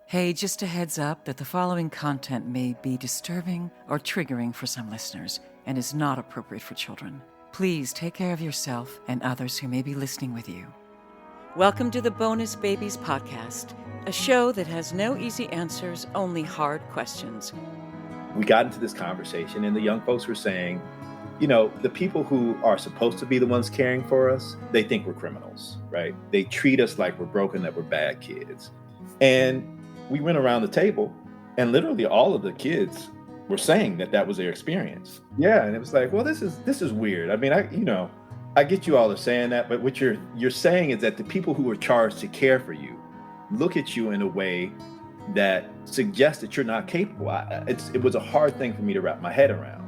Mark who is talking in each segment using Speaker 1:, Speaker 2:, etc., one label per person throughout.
Speaker 1: Hey, just a heads up that the following content may be disturbing or triggering for some listeners and is not appropriate for children. Please take care of yourself and others who may be listening with you. Welcome to the Bonus Babies Podcast, a show that has no easy answers, only hard questions.
Speaker 2: We got into this conversation and the young folks were saying, you know, the people who are supposed to be the ones caring for us, they think we're criminals, right? They treat us like we're broken, that we're bad kids. And we went around the table and literally all of the kids were saying that was their experience. Yeah. And it was like, well, this is weird. I mean, I get you all are saying that, but what you're saying is that the people who are charged to care for you look at you in a way that suggests that you're not capable. It was a hard thing for me to wrap my head around.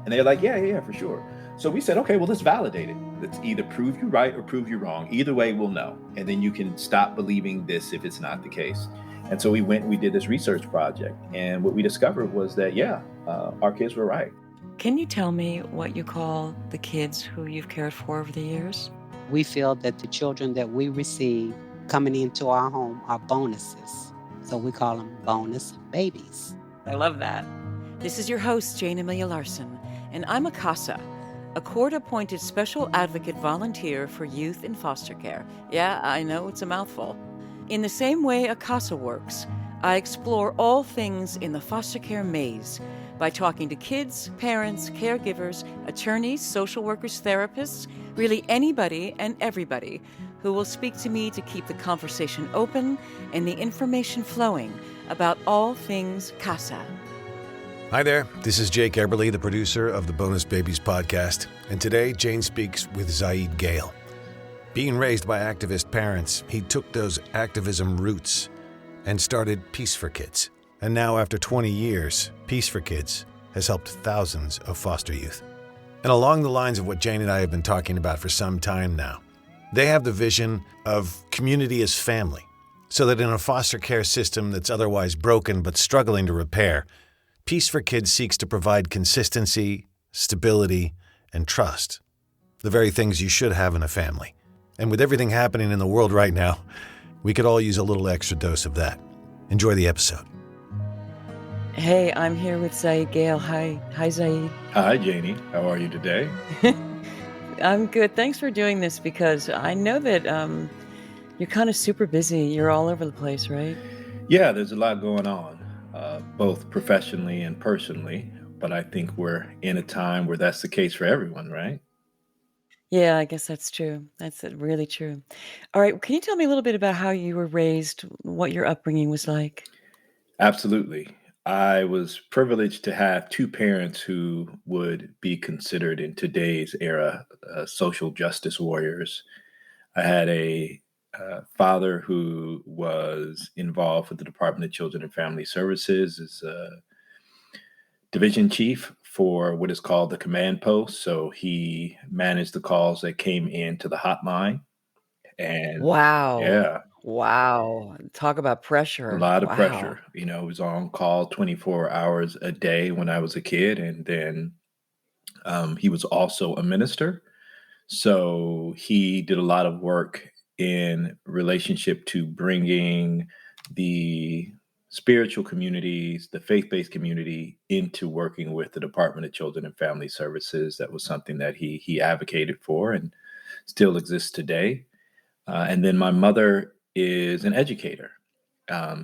Speaker 2: And they're like, yeah, for sure. So we said, okay, well, let's validate it. Let's either prove you right or prove you wrong. Either way, we'll know. And then you can stop believing this if it's not the case. And so we did this research project. And what we discovered was that, our kids were right.
Speaker 1: Can you tell me what you call the kids who you've cared for over the years?
Speaker 3: We feel that the children that we receive coming into our home are bonuses. So we call them bonus babies.
Speaker 1: I love that. This is your host, Jayne Amelia Larson, and I'm a CASA, a court-appointed special advocate volunteer for youth in foster care. Yeah, I know it's a mouthful. In the same way a CASA works, I explore all things in the foster care maze by talking to kids, parents, caregivers, attorneys, social workers, therapists, really anybody and everybody who will speak to me to keep the conversation open and the information flowing about all things CASA.
Speaker 4: Hi there, this is Jake Eberly, the producer of the Bonus Babies podcast, and today Jayne speaks with Zaid Gayle. Being raised by activist parents, he took those activism roots and started Peace for Kids. And now, after 20 years, Peace for Kids has helped thousands of foster youth. And along the lines of what Jayne and I have been talking about for some time now, they have the vision of community as family, so that in a foster care system that's otherwise broken but struggling to repair, Peace for Kids seeks to provide consistency, stability, and trust, the very things you should have in a family. And with everything happening in the world right now, we could all use a little extra dose of that. Enjoy the episode.
Speaker 1: Hey, I'm here with Zaid Gayle. Hi, Zaid.
Speaker 2: Hi, Janie. How are you today?
Speaker 1: I'm good. Thanks for doing this because I know that you're kind of super busy. You're all over the place, right?
Speaker 2: Yeah, there's a lot going on, both professionally and personally. But I think we're in a time where that's the case for everyone, right?
Speaker 1: Yeah, I guess that's true. That's really true. All right. Can you tell me a little bit about how you were raised, what your upbringing was like?
Speaker 2: Absolutely. I was privileged to have two parents who would be considered in today's era social justice warriors. I had a father who was involved with the Department of Children and Family Services as a division chief for what is called the command post. So he managed the calls that came into the hotline. And
Speaker 1: Wow.
Speaker 2: yeah,
Speaker 1: Wow. Talk about
Speaker 2: a
Speaker 1: pressure.
Speaker 2: lot of
Speaker 1: Wow.
Speaker 2: pressure. You know, was on call 24 hours a day when I was a kid. And then he was also a minister. So he did a lot of work in relationship to bringing the spiritual communities, the faith-based community into working with the Department of Children and Family Services. That was something that he advocated for and still exists today. And then my mother is an educator.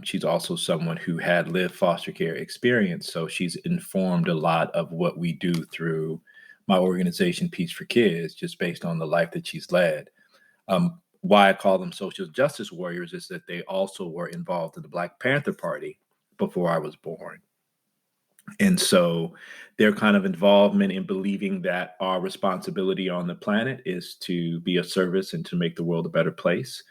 Speaker 2: She's also someone who had lived foster care experience. So she's informed a lot of what we do through my organization, Peace for Kids, just based on the life that she's led. Why I call them social justice warriors is that they also were involved in the Black Panther Party before I was born. And so their kind of involvement in believing that our responsibility on the planet is to be of service and to make the world a better place,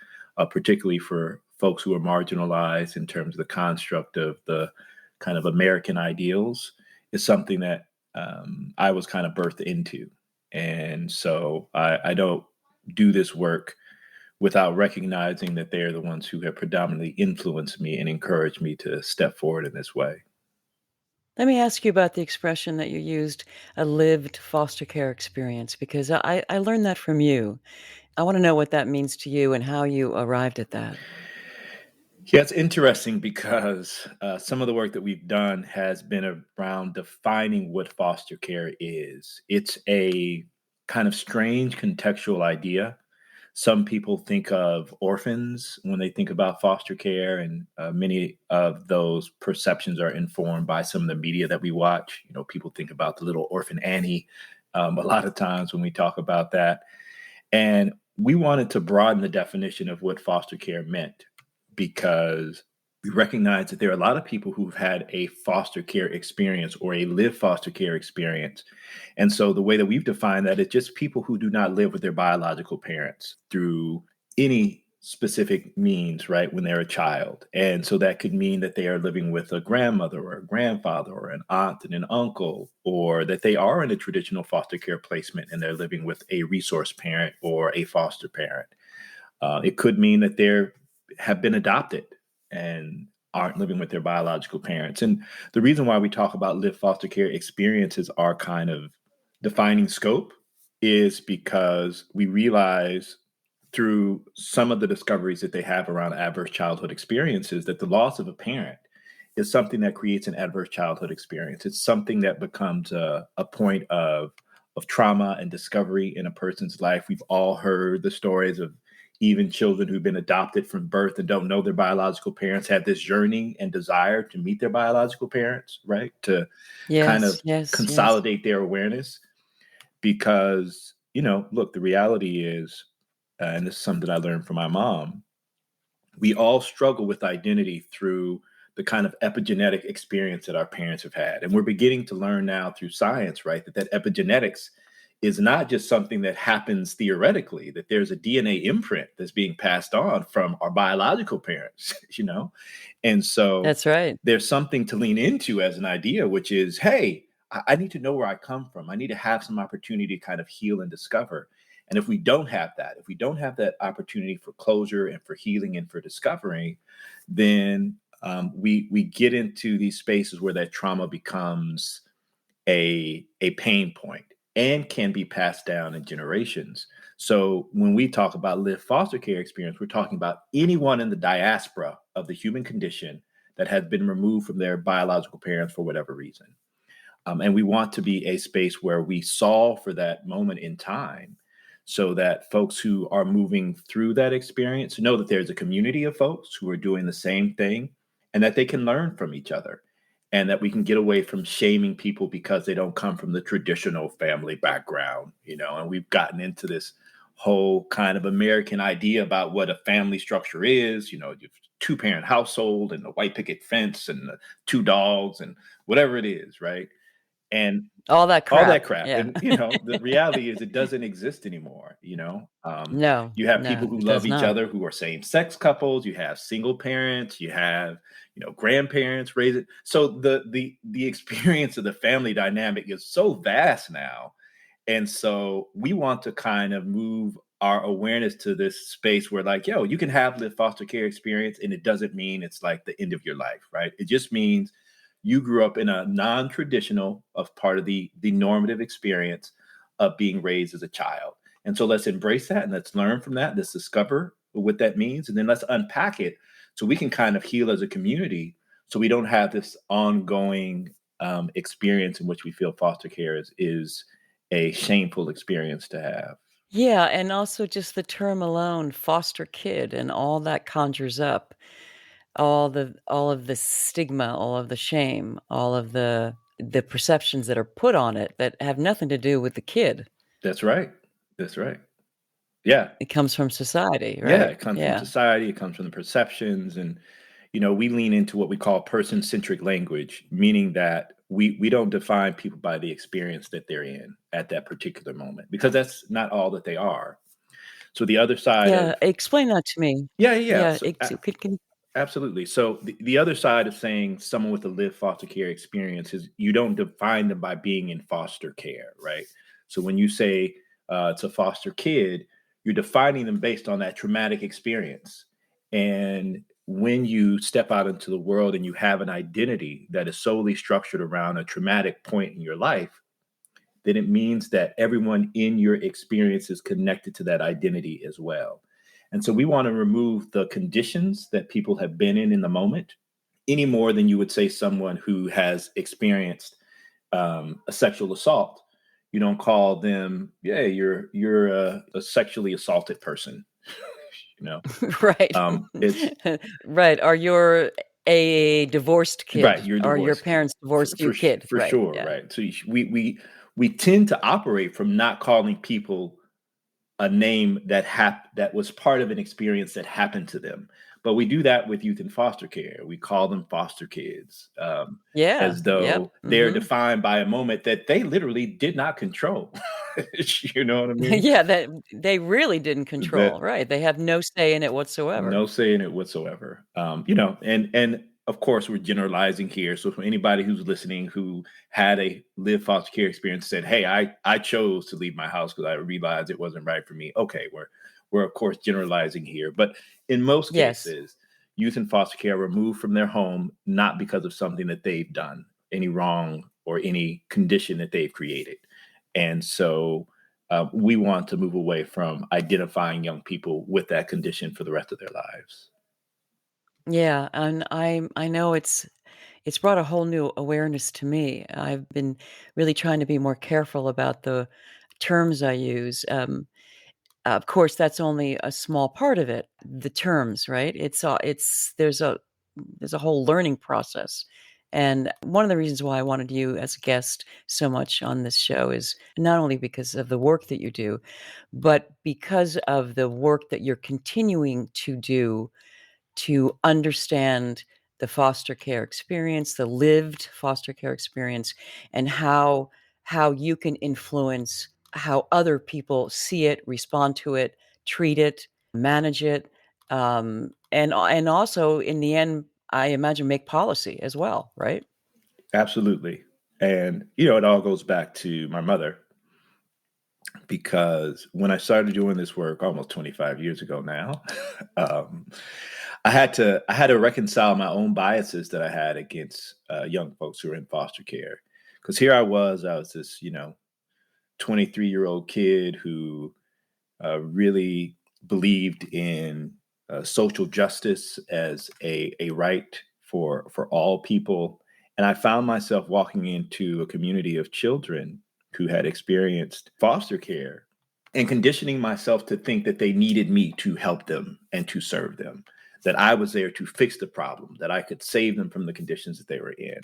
Speaker 2: particularly for folks who are marginalized in terms of the construct of the kind of American ideals, is something that I was kind of birthed into. And so I don't do this work without recognizing that they're the ones who have predominantly influenced me and encouraged me to step forward in this way.
Speaker 1: Let me ask you about the expression that you used, a lived foster care experience, because I learned that from you. I want to know what that means to you and how you arrived at that.
Speaker 2: Yeah, it's interesting because some of the work that we've done has been around defining what foster care is. It's a kind of strange contextual idea. Some people think of orphans when they think about foster care, and many of those perceptions are informed by some of the media that we watch. You know, people think about the little orphan Annie a lot of times when we talk about that. And we wanted to broaden the definition of what foster care meant because we recognize that there are a lot of people who've had a foster care experience or a live foster care experience. And so the way that we've defined that is just people who do not live with their biological parents through any specific means, right, when they're a child. And so that could mean that they are living with a grandmother or a grandfather or an aunt and an uncle, or that they are in a traditional foster care placement and they're living with a resource parent or a foster parent. It could mean that they have been adopted and aren't living with their biological parents. And the reason why we talk about live foster care experiences are kind of defining scope is because we realize through some of the discoveries that they have around adverse childhood experiences that the loss of a parent is something that creates an adverse childhood experience. It's something that becomes a point of trauma and discovery in a person's life. We've all heard the stories of even children who've been adopted from birth and don't know their biological parents have this yearning and desire to meet their biological parents, right? To kind
Speaker 1: Yes,
Speaker 2: of
Speaker 1: yes, yes.
Speaker 2: consolidate their awareness because, you know, look, the reality is, and this is something I learned from my mom, we all struggle with identity through the kind of epigenetic experience that our parents have had. And we're beginning to learn now through science, right, that epigenetics is not just something that happens theoretically, that there's a DNA imprint that's being passed on from our biological parents, you know? And so
Speaker 1: That's right.
Speaker 2: there's something to lean into as an idea, which is, hey, I need to know where I come from. I need to have some opportunity to kind of heal and discover. And if we don't have that, if we don't have that opportunity for closure and for healing and for discovery, then we get into these spaces where that trauma becomes a pain point and can be passed down in generations. So when we talk about live foster care experience, we're talking about anyone in the diaspora of the human condition that has been removed from their biological parents for whatever reason. And we want to be a space where we solve for that moment in time so that folks who are moving through that experience know that there's a community of folks who are doing the same thing and that they can learn from each other and that we can get away from shaming people because they don't come from the traditional family background, you know, and we've gotten into this whole kind of American idea about what a family structure is, you know, two-parent household and the white picket fence and the two dogs and whatever it is, right? And
Speaker 1: All that
Speaker 2: all
Speaker 1: crap.
Speaker 2: that crap.
Speaker 1: Yeah.
Speaker 2: And, you know, the reality is it doesn't exist anymore, you know?
Speaker 1: No,
Speaker 2: You have people
Speaker 1: no,
Speaker 2: who
Speaker 1: it
Speaker 2: love
Speaker 1: does
Speaker 2: each
Speaker 1: not.
Speaker 2: other who are same-sex couples, you have single parents, you have, you know, grandparents raising. So the experience of the family dynamic is so vast now. And so we want to kind of move our awareness to this space where like, yo, you can have the foster care experience and it doesn't mean it's like the end of your life, right? It just means you grew up in a non-traditional of part of the normative experience of being raised as a child. And so let's embrace that and let's learn from that. Let's discover what that means. And then let's unpack it so we can kind of heal as a community so we don't have this ongoing experience in which we feel foster care is a shameful experience to have.
Speaker 1: Yeah, and also just the term alone, foster kid, and all that conjures up all of the stigma, all of the shame, all of the perceptions that are put on it that have nothing to do with the kid.
Speaker 2: That's right. That's right. Yeah.
Speaker 1: It comes from society,
Speaker 2: Yeah,
Speaker 1: right?
Speaker 2: it comes from
Speaker 1: Yeah.
Speaker 2: society, it comes from the perceptions, and you know, we lean into what we call person-centric language, meaning that we don't define people by the experience that they're in at that particular moment, because that's not all that they are. So the other side
Speaker 1: Yeah,
Speaker 2: of
Speaker 1: explain that to me.
Speaker 2: yeah, yeah, yeah.
Speaker 1: Yeah,
Speaker 2: So
Speaker 1: can
Speaker 2: absolutely. So the other side of saying someone with a live foster care experience is you don't define them by being in foster care, right? So when you say it's a foster kid, you're defining them based on that traumatic experience. And when you step out into the world and you have an identity that is solely structured around a traumatic point in your life, then it means that everyone in your experience is connected to that identity as well. And so we want to remove the conditions that people have been in the moment, any more than you would say someone who has experienced a sexual assault. You don't call them, yeah, you're a sexually assaulted person. You know,
Speaker 1: Right.
Speaker 2: it's
Speaker 1: Right. Or you're a divorced
Speaker 2: right.
Speaker 1: kid,
Speaker 2: You're
Speaker 1: or your
Speaker 2: divorced
Speaker 1: parents divorced you kid.
Speaker 2: for
Speaker 1: Right.
Speaker 2: sure.
Speaker 1: Yeah.
Speaker 2: Right. So we tend to operate from not calling people a name that was part of an experience that happened to them. But we do that with youth in foster care. We call them foster kids,
Speaker 1: Yeah.
Speaker 2: as
Speaker 1: Yep.
Speaker 2: though they're defined by a moment that they literally did not control. You know what I mean?
Speaker 1: Yeah, that they really didn't control,
Speaker 2: That
Speaker 1: right? They have no say in it whatsoever.
Speaker 2: no say in it whatsoever. And of course we're generalizing here. So for anybody who's listening who had a live foster care experience, said, "Hey, I chose to leave my house because I realized it wasn't right for me." Okay, we're of course generalizing here, but in most
Speaker 1: Yes.
Speaker 2: cases, youth in foster care are removed from their home not because of something that they've done, any wrong or any condition that they've created, and so we want to move away from identifying young people with that condition for the rest of their lives.
Speaker 1: Yeah, and I know it's brought a whole new awareness to me. I've been really trying to be more careful about the terms I use. Of course, that's only a small part of it. The terms, right? It's there's a whole learning process. And one of the reasons why I wanted you as a guest so much on this show is not only because of the work that you do, but because of the work that you're continuing to do to understand the foster care experience, the lived foster care experience, and how you can influence how other people see it, respond to it, treat it, manage it, and also in the end, I imagine make policy as well, right?
Speaker 2: Absolutely. And, it all goes back to my mother, because when I started doing this work almost 25 years ago now, um, I had to reconcile my own biases that I had against young folks who are in foster care. Because here I was this, 23-year-old kid who really believed in social justice as a right for all people. And I found myself walking into a community of children who had experienced foster care and conditioning myself to think that they needed me to help them and to serve them, that I was there to fix the problem, that I could save them from the conditions that they were in,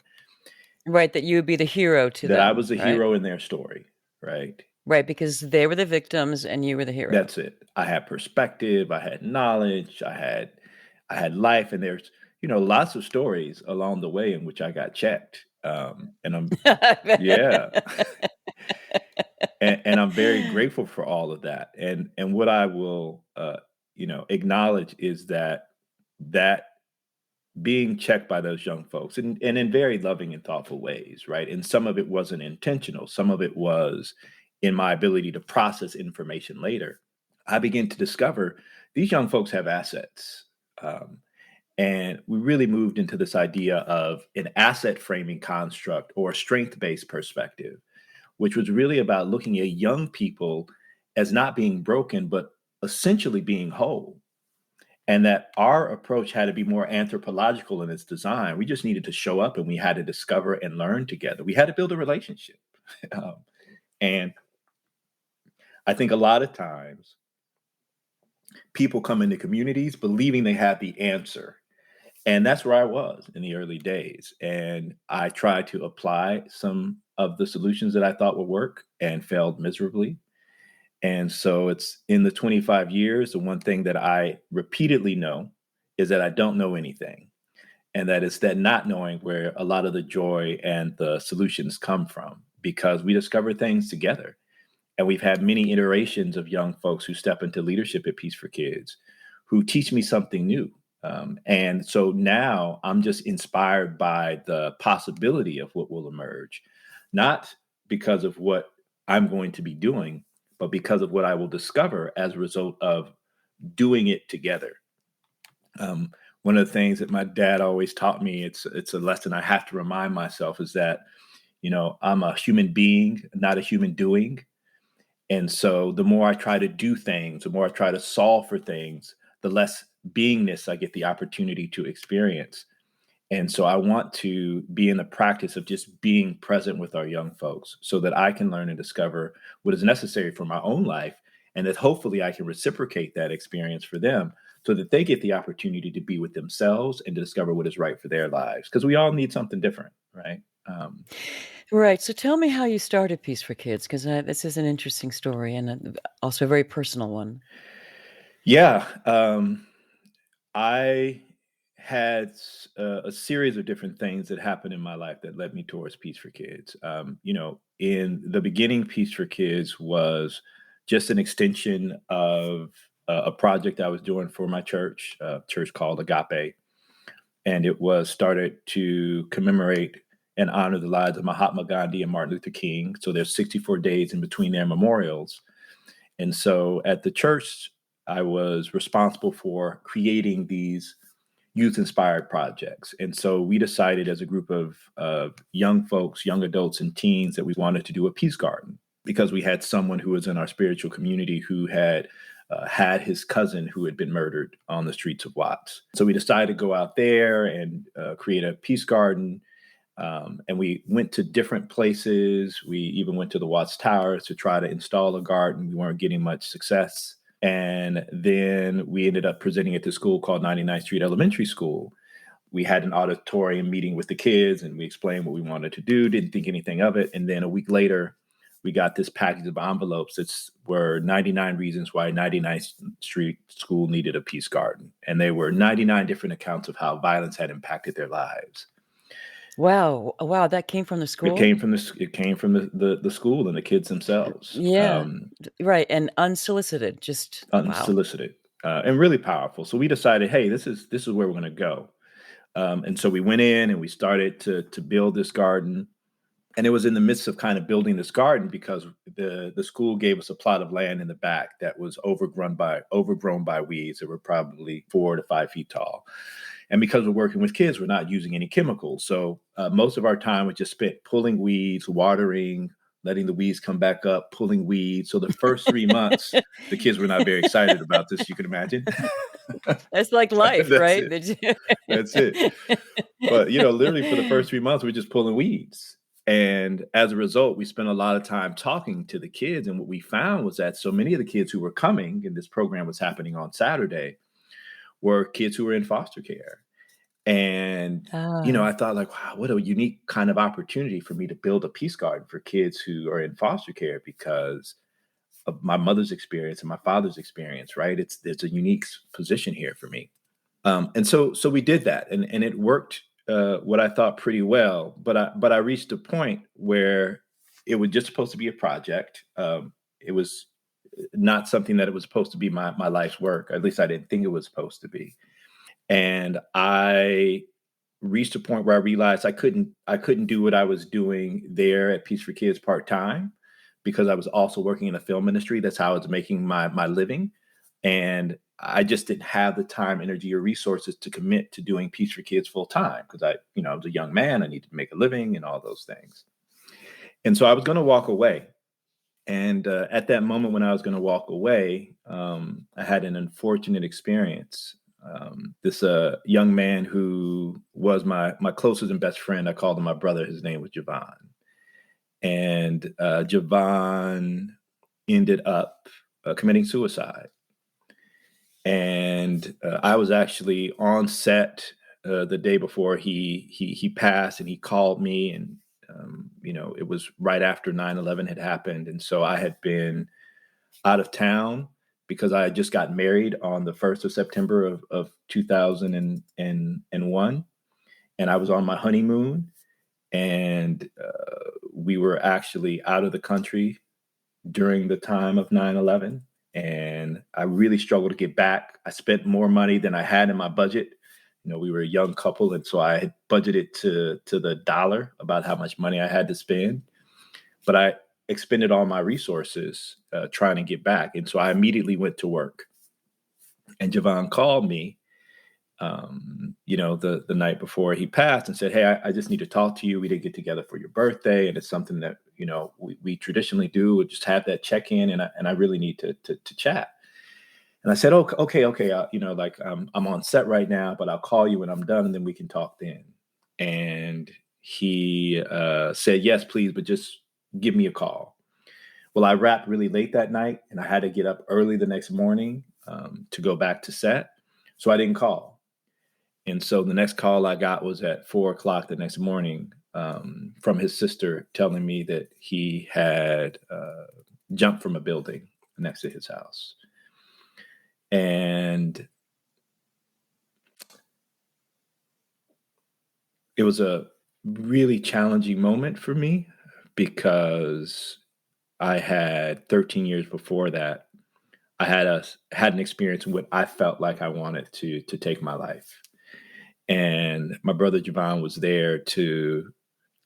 Speaker 1: Right, that you would be the hero to
Speaker 2: that I
Speaker 1: them,
Speaker 2: was a
Speaker 1: right?
Speaker 2: hero in their story, right?
Speaker 1: Right, because they were the victims and you were the hero.
Speaker 2: That's it. I had perspective, I had knowledge, I had life, and there's, lots of stories along the way in which I got checked. And I'm yeah, and I'm very grateful for all of that. And what I will acknowledge is that being checked by those young folks, and in very loving and thoughtful ways, right? And some of it wasn't intentional, some of it was in my ability to process information later. I began to discover these young folks have assets. Um, and we really moved into this idea of an asset framing construct or strength based perspective, which was really about looking at young people as not being broken, but essentially being whole. And that our approach had to be more anthropological in its design. We just needed to show up and we had to discover and learn together. We had to build a relationship. Um, and I think a lot of times people come into communities believing they have the answer. And that's where I was in the early days. And I tried to apply some of the solutions that I thought would work and failed miserably. And so it's in the 25 years, the one thing that I repeatedly know is that I don't know anything. And that is that not knowing where a lot of the joy and the solutions come from, because we discover things together. And we've had many iterations of young folks who step into leadership at Peace for Kids who teach me something new. And so now I'm just inspired by the possibility of what will emerge, not because of what I'm going to be doing, but because of what I will discover as a result of doing it together. Um, One of the things that my dad always taught me, it's a lesson I have to remind myself, is that, I'm a human being, not a human doing. And so the more I try to do things, the more I try to solve for things, the less beingness I get the opportunity to experience. And so I want to be in the practice of just being present with our young folks so that I can learn and discover what is necessary for my own life, and that hopefully I can reciprocate that experience for them so that they get the opportunity to be with themselves and to discover what is right for their lives. Because we all need something different, right?
Speaker 1: Right. So tell me how you started Peace for Kids, because this is an interesting story and also a very personal one.
Speaker 2: Yeah. I had a series of different things that happened in my life that led me towards Peace for Kids. In the beginning, Peace for Kids was just an extension of a project I was doing for my church, a church called Agape. And it was started to commemorate and honor the lives of Mahatma Gandhi and Martin Luther King. So there's 64 days in between their memorials. And so at the church, I was responsible for creating these youth-inspired projects. And so we decided as a group of young folks, young adults and teens that we wanted to do a peace garden because we had someone who was in our spiritual community who had had his cousin who had been murdered on the streets of Watts. So we decided to go out there and create a peace garden. And we went to different places. We even went to the Watts Towers to try to install a garden. We weren't getting much success. And then we ended up presenting at this school called 99th Street Elementary School. We had an auditorium meeting with the kids and we explained what we wanted to do, didn't think anything of it. And then a week later, we got this package of envelopes that were 99 reasons why 99th Street School needed a peace garden. And they were 99 different accounts of how violence had impacted their lives.
Speaker 1: Wow. That came from the school?
Speaker 2: It came from the school and the kids themselves.
Speaker 1: Yeah. Right. And unsolicited, just
Speaker 2: unsolicited. Wow. And really powerful. So we decided, hey, this is where we're going to go. And so we went in and we started to build this garden. And it was in the midst of kind of building this garden because the school gave us a plot of land in the back that was overgrown by weeds that were probably 4 to 5 feet tall. And because we're working with kids, we're not using any chemicals. So most of our time was just spent pulling weeds, watering, letting the weeds come back up, pulling weeds. So the first 3 months, the kids were not very excited about this, you can imagine.
Speaker 1: That's like life, right?
Speaker 2: That's it. But, literally for the first 3 months, we're just pulling weeds. And as a result, we spent a lot of time talking to the kids. And what we found was that so many of the kids who were coming, and this program was happening on Saturday, were kids who were in foster care. And, I thought like, wow, what a unique kind of opportunity for me to build a peace garden for kids who are in foster care because of my mother's experience and my father's experience, right? It's a unique position here for me. And so we did that and it worked what I thought pretty well, but I reached a point where it was just supposed to be a project. It was not something that it was supposed to be my life's work. At least I didn't think it was supposed to be. And I reached a point where I realized I couldn't do what I was doing there at Peace for Kids part-time because I was also working in a film industry. That's how I was making my living. And I just didn't have the time, energy, or resources to commit to doing Peace for Kids full time because I was a young man. I needed to make a living and all those things. And so I was going to walk away. And at that moment when I was going to walk away, I had an unfortunate experience. This young man who was my closest and best friend, I called him my brother. His name was Javon. And Javon ended up committing suicide. And I was actually on set the day before he passed, and he called me, and it was right after 9/11 had happened, and so I had been out of town because I had just got married on the 1st of September of 2001, and I was on my honeymoon, and we were actually out of the country during the time of 9/11. And I really struggled to get back. I spent more money than I had in my budget. We were a young couple. And so I had budgeted to the dollar about how much money I had to spend. But I expended all my resources trying to get back. And so I immediately went to work. And Javon called me the night before he passed and said, "Hey, I just need to talk to you. We didn't get together for your birthday, and it's something that we traditionally do. We just have that check in, and I really need to chat." And I said, "Okay. I'm on set right now, but I'll call you when I'm done, and then we can talk then." And he said, "Yes, please, but just give me a call." Well, I wrapped really late that night, and I had to get up early the next morning to go back to set, so I didn't call. And so the next call I got was at 4 o'clock the next morning from his sister telling me that he had jumped from a building next to his house. And it was a really challenging moment for me because I had 13 years before that, I had an experience in what I felt like I wanted to take my life. And my brother Javon was there to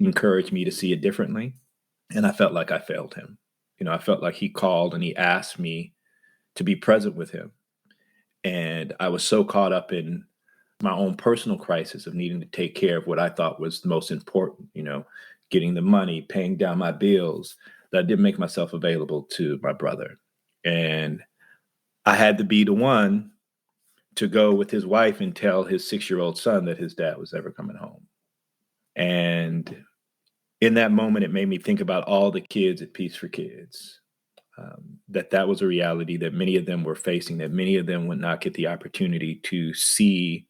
Speaker 2: encourage me to see it differently. And I felt like I failed him. I felt like he called and he asked me to be present with him. And I was so caught up in my own personal crisis of needing to take care of what I thought was the most important, getting the money, paying down my bills, that I didn't make myself available to my brother. And I had to be the one to go with his wife and tell his 6-year-old son that his dad was ever coming home. And in that moment, it made me think about all the kids at Peace for Kids, that was a reality that many of them were facing, that many of them would not get the opportunity to see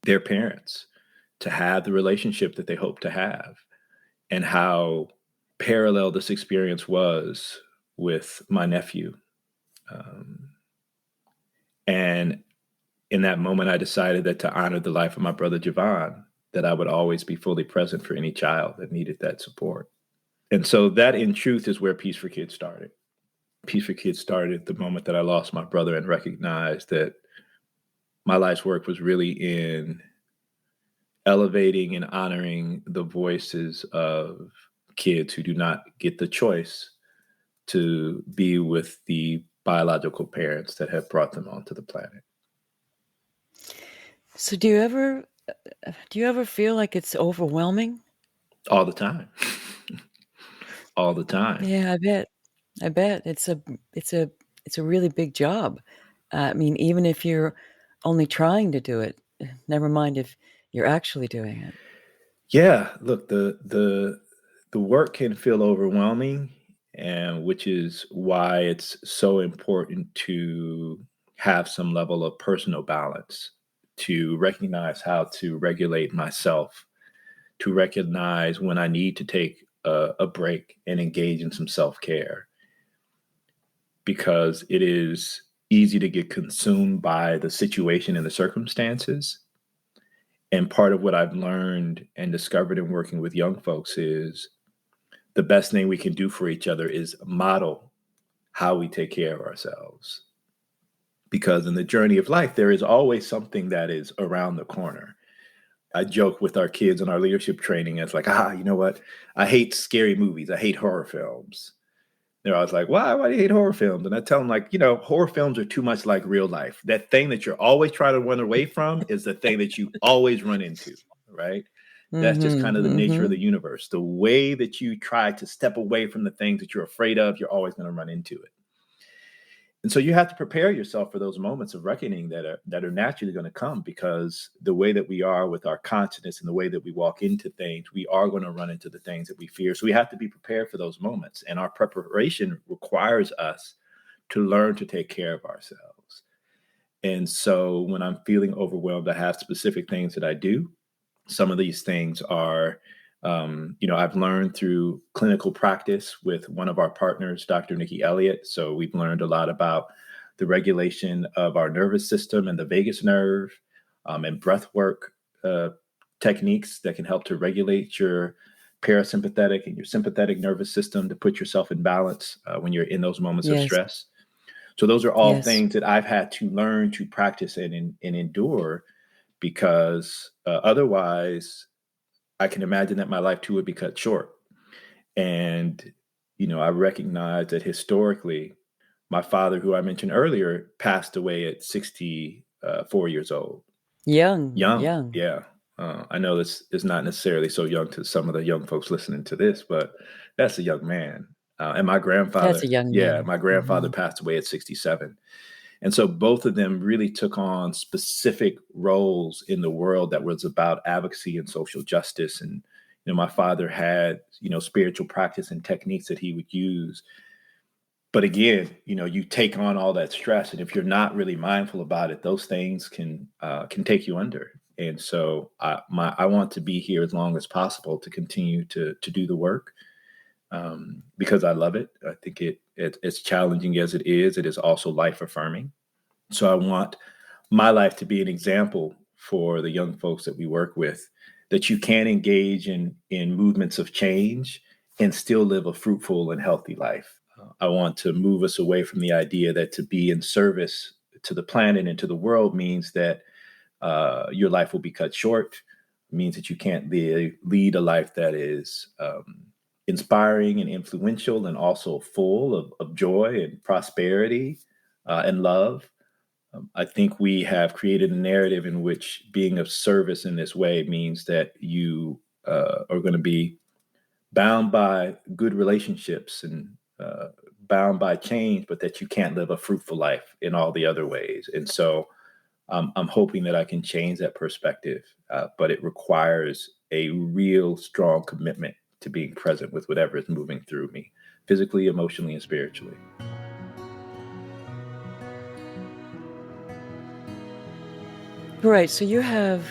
Speaker 2: their parents, to have the relationship that they hope to have, and how parallel this experience was with my nephew. And in that moment, I decided that to honor the life of my brother Javon, that I would always be fully present for any child that needed that support. And so that, in truth, is where Peace for Kids started. Peace for Kids started the moment that I lost my brother and recognized that my life's work was really in elevating and honoring the voices of kids who do not get the choice to be with the biological parents that have brought them onto the planet.
Speaker 1: So do you ever feel like it's overwhelming?
Speaker 2: All the time. All the time.
Speaker 1: Yeah, I bet it's a really big job. I mean, even if you're only trying to do it, never mind if you're actually doing it.
Speaker 2: Yeah, look, the work can feel overwhelming, and which is why it's so important to have some level of personal balance, to recognize how to regulate myself, to recognize when I need to take a break and engage in some self-care, because it is easy to get consumed by the situation and the circumstances. And part of what I've learned and discovered in working with young folks is the best thing we can do for each other is model how we take care of ourselves. Because in the journey of life, there is always something that is around the corner. I joke with our kids in our leadership training. It's like, you know what? I hate scary movies. I hate horror films. They're always like, why do you hate horror films? And I tell them, like, horror films are too much like real life. That thing that you're always trying to run away from is the thing that you always run into, right? That's just kind of the nature of the universe. The way that you try to step away from the things that you're afraid of, you're always going to run into it. And so you have to prepare yourself for those moments of reckoning that are naturally going to come, because the way that we are with our consciousness and the way that we walk into things, we are going to run into the things that we fear. So we have to be prepared for those moments. And our preparation requires us to learn to take care of ourselves. And so when I'm feeling overwhelmed, I have specific things that I do. Some of these things are, I've learned through clinical practice with one of our partners, Dr. Nikki Elliott. So we've learned a lot about the regulation of our nervous system and the vagus nerve, and breath work techniques that can help to regulate your parasympathetic and your sympathetic nervous system to put yourself in balance when you're in those moments of stress. So those are all things that I've had to learn to practice and endure, because otherwise I can imagine that my life too would be cut short. And, I recognize that historically, my father, who I mentioned earlier, passed away at 64 years old.
Speaker 1: Young,
Speaker 2: Young,
Speaker 1: young.
Speaker 2: yeah. I know this is not necessarily so young to some of the young folks listening to this, but that's a young man. And my
Speaker 1: That's a
Speaker 2: grandfather,
Speaker 1: young
Speaker 2: yeah,
Speaker 1: man.
Speaker 2: my grandfather
Speaker 1: Hmm.
Speaker 2: passed away at 67. And so both of them really took on specific roles in the world that was about advocacy and social justice. And, my father had, spiritual practice and techniques that he would use. But again, you take on all that stress, and if you're not really mindful about it, those things can take you under. And so I want to be here as long as possible to continue to do the work, because I love it. I think it's challenging as it is. It is also life affirming. So I want my life to be an example for the young folks that we work with, that you can engage in movements of change and still live a fruitful and healthy life. I want to move us away from the idea that to be in service to the planet and to the world means that your life will be cut short, means that you can't lead a life that is inspiring and influential and also full of joy and prosperity and love. I think we have created a narrative in which being of service in this way means that you are going to be bound by good relationships and bound by change, but that you can't live a fruitful life in all the other ways. And so I'm hoping that I can change that perspective, but it requires a real strong commitment to being present with whatever is moving through me, physically, emotionally, and spiritually.
Speaker 1: Right. So you have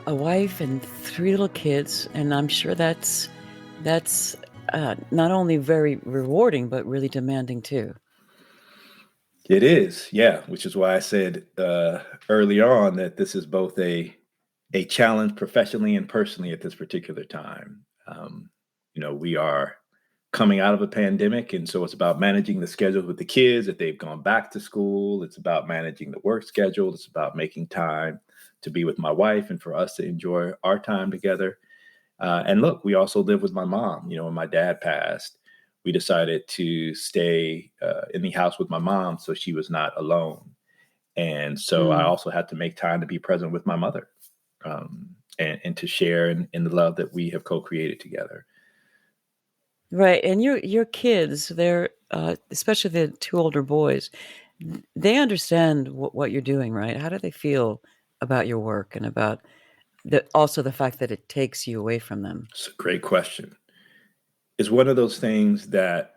Speaker 1: a wife and three little kids, and I'm sure that's not only very rewarding but really demanding too.
Speaker 2: It is, yeah, which is why I said early on that this is both a challenge professionally and personally at this particular time. We are coming out of a pandemic, and so it's about managing the schedules with the kids that they've gone back to school. It's about managing the work schedule. It's about making time to be with my wife and for us to enjoy our time together. And look, we also live with my mom. When my dad passed, we decided to stay in the house with my mom so she was not alone. And so I
Speaker 1: Mm.
Speaker 2: also had to make time to be present with my mother, and to share in the love that we have co-created together.
Speaker 1: Right. And your kids, they're especially the two older boys, they understand what you're doing, right? How do they feel about your work and about also the fact that it takes you away from them?
Speaker 2: It's a great question. It's one of those things that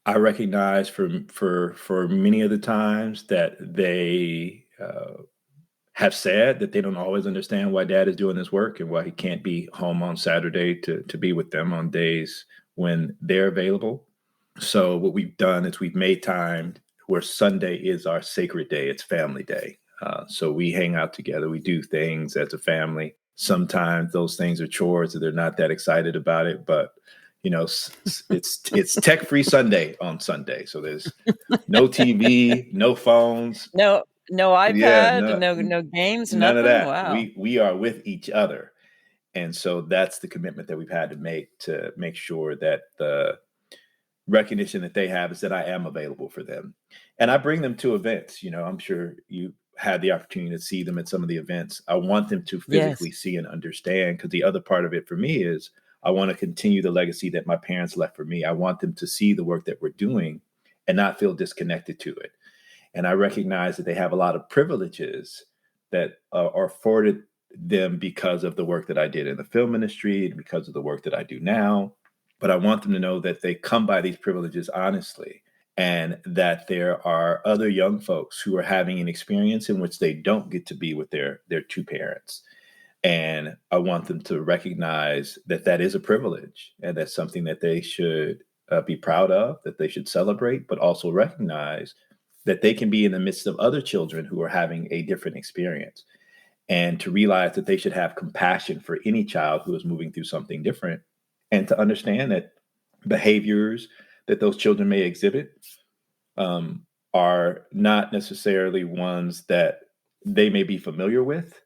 Speaker 2: I recognize for many of the times that they have said that they don't always understand why dad is doing this work and why he can't be home on Saturday to be with them on days when they're available. So what we've done is we've made time where Sunday is our sacred day. It's family day. So we hang out together. We do things as a family. Sometimes those things are chores and they're not that excited about it, but it's tech free Sunday on Sunday. So there's no TV, no phones.
Speaker 1: No
Speaker 2: Yeah,
Speaker 1: iPad, no games,
Speaker 2: none of
Speaker 1: nothing?
Speaker 2: that.
Speaker 1: Wow.
Speaker 2: We are with each other. And so that's the commitment that we've had to make sure that the recognition that they have is that I am available for them. And I bring them to events. I'm sure you had the opportunity to see them at some of the events. I want them to
Speaker 1: Yes.
Speaker 2: physically see and understand, because the other part of it for me is I want to continue the legacy that my parents left for me. I want them to see the work that we're doing and not feel disconnected to it. And I recognize that they have a lot of privileges that are afforded them because of the work that I did in the film industry and because of the work that I do now. But I want them to know that they come by these privileges honestly, and that there are other young folks who are having an experience in which they don't get to be with their two parents. And I want them to recognize that that is a privilege, and that's something that they should be proud of, that they should celebrate, but also recognize that they can be in the midst of other children who are having a different experience, and to realize that they should have compassion for any child who is moving through something different, and to understand that behaviors that those children may exhibit um, are not necessarily ones that they may be familiar with,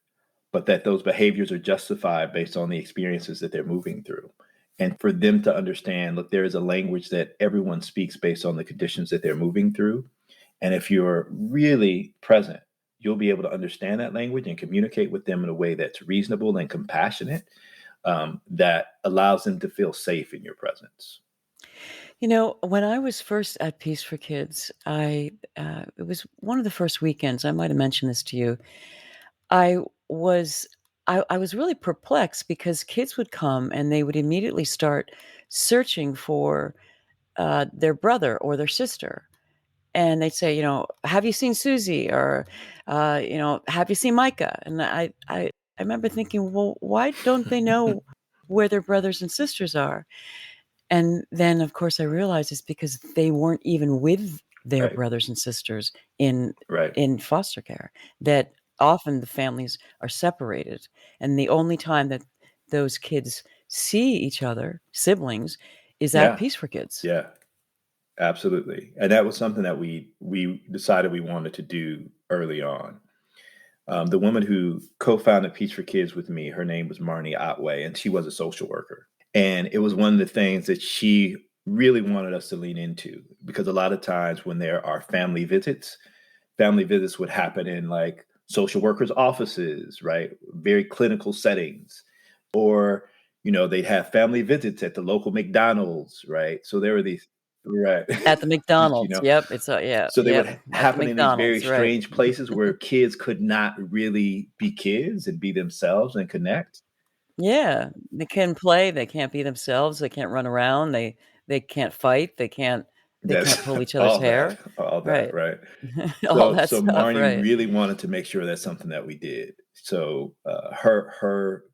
Speaker 2: but that those behaviors are justified based on the experiences that they're moving through. And for them to understand, look, there is a language that everyone speaks based on the conditions that they're moving through. And if you're really present, you'll be able to understand that language and communicate with them in a way that's reasonable and compassionate, that allows them to feel safe in your presence.
Speaker 1: When I was first at Peace for Kids, it was one of the first weekends. I might have mentioned this to you. I was I was really perplexed because kids would come and they would immediately start searching for their brother or their sister, and they'd say, "Have you seen Susie?" or "Have you seen Micah?" And I remember thinking, well, why don't they know where their brothers and sisters are? And then, of course, I realized it's because they weren't even with their
Speaker 2: Right.
Speaker 1: brothers and sisters in
Speaker 2: Right.
Speaker 1: in foster care, that often the families are separated, and the only time that those kids see each other, siblings, is at
Speaker 2: Yeah.
Speaker 1: Peace for Kids.
Speaker 2: Yeah. Absolutely. And that was something that we decided we wanted to do early on. The woman who co-founded Peace for Kids with me, her name was Marnie Otway, and she was a social worker. And it was one of the things that she really wanted us to lean into, because a lot of times when there are family visits would happen in like social workers' offices, right? Very clinical settings. Or, they'd have family visits at the local McDonald's, right? So there were these, right.
Speaker 1: At the McDonald's, yep, it's yeah,
Speaker 2: So they
Speaker 1: yep,
Speaker 2: would
Speaker 1: at the
Speaker 2: happen in these very
Speaker 1: McDonald's, right.
Speaker 2: strange places where kids could not really be kids and be themselves and connect.
Speaker 1: Yeah, they can't play, they can't be themselves, they can't run around, they can't fight, they can't
Speaker 2: That's
Speaker 1: pull each other's
Speaker 2: all that,
Speaker 1: hair. Right.
Speaker 2: right?
Speaker 1: All
Speaker 2: So
Speaker 1: that
Speaker 2: so
Speaker 1: stuff,
Speaker 2: Marnie
Speaker 1: right.
Speaker 2: really wanted to make sure that's something that we did. So her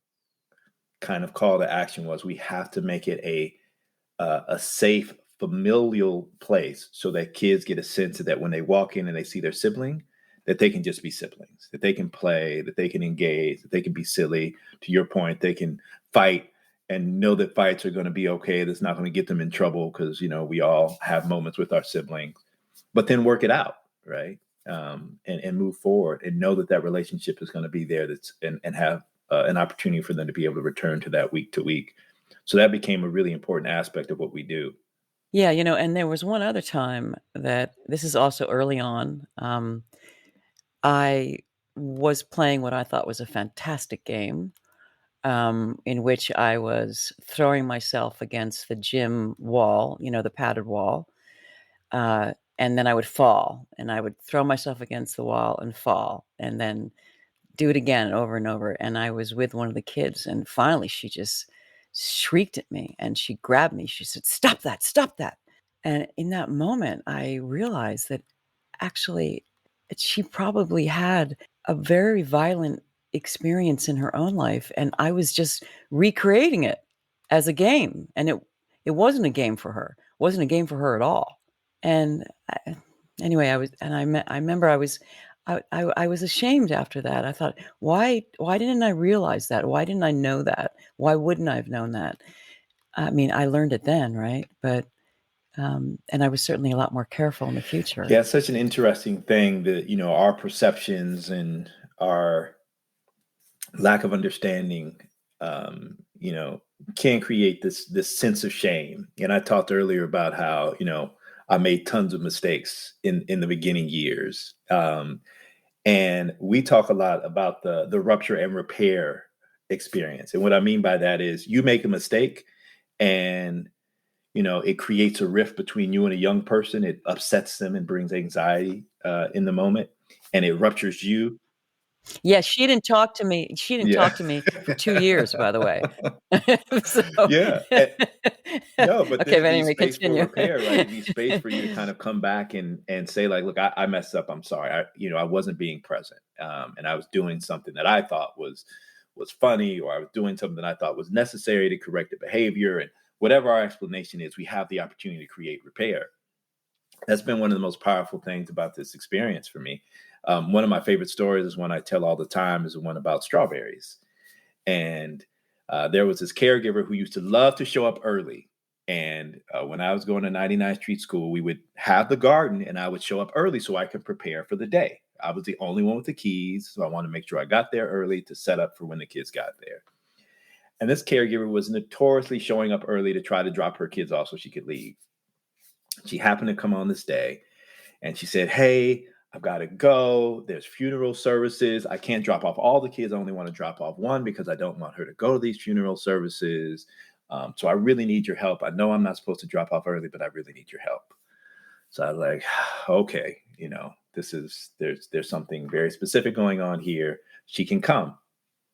Speaker 2: kind of call to action was, we have to make it a safe familial place, so that kids get a sense of that when they walk in and they see their sibling, that they can just be siblings, that they can play, that they can engage, that they can be silly. To your point, they can fight and know that fights are going to be okay. That's not going to get them in trouble, because we all have moments with our siblings, but then work it out, right? And move forward and know that relationship is going to be there. And have an opportunity for them to be able to return to that week to week. So that became a really important aspect of what we do.
Speaker 1: Yeah, and there was one other time that this is also early on. I was playing what I thought was a fantastic game, in which I was throwing myself against the gym wall, the padded wall, and then I would fall, and I would throw myself against the wall and fall, and then do it again over and over. And I was with one of the kids, and finally she just shrieked at me, and she grabbed me. She said, "Stop that, stop that." And in that moment, I realized that actually she probably had a very violent experience in her own life, and I was just recreating it as a game, and it wasn't a game for her. It wasn't a game for her at all. And anyway, I remember I was ashamed after that. I thought, why didn't I realize that? Why didn't I know that? Why wouldn't I have known that? I mean, I learned it then, right? But and I was certainly a lot more careful in the future.
Speaker 2: Yeah, it's such an interesting thing that, our perceptions and our lack of understanding, can create this sense of shame. And I talked earlier about how, I made tons of mistakes in the beginning years. And we talk a lot about the rupture and repair experience. And what I mean by that is, you make a mistake and it creates a rift between you and a young person. It upsets them and brings anxiety in the moment, and it ruptures you.
Speaker 1: Yeah, she didn't talk to me. She didn't
Speaker 2: Yeah.
Speaker 1: talk to me for 2 years, by the way. So
Speaker 2: Yeah. No, but
Speaker 1: okay,
Speaker 2: then
Speaker 1: but
Speaker 2: it leaves
Speaker 1: anyway,
Speaker 2: space for
Speaker 1: continue.
Speaker 2: repair, right? It leaves space for you to kind of come back and say, like, look, I messed up. I'm sorry. I wasn't being present. And I was doing something that I thought was funny, or I was doing something that I thought was necessary to correct the behavior. And whatever our explanation is, we have the opportunity to create repair. That's been one of the most powerful things about this experience for me. One of my favorite stories is one I tell all the time, is the one about strawberries. And there was this caregiver who used to love to show up early. And when I was going to 99th Street School, we would have the garden, and I would show up early so I could prepare for the day. I was the only one with the keys, so I wanted to make sure I got there early to set up for when the kids got there. And this caregiver was notoriously showing up early to try to drop her kids off so she could leave. She happened to come on this day, and she said, "Hey, I've got to go. There's funeral services. I can't drop off all the kids. I only want to drop off one because I don't want her to go to these funeral services. So I really need your help. I know I'm not supposed to drop off early, but I really need your help. So I was like, okay, there's something very specific going on here. She can come.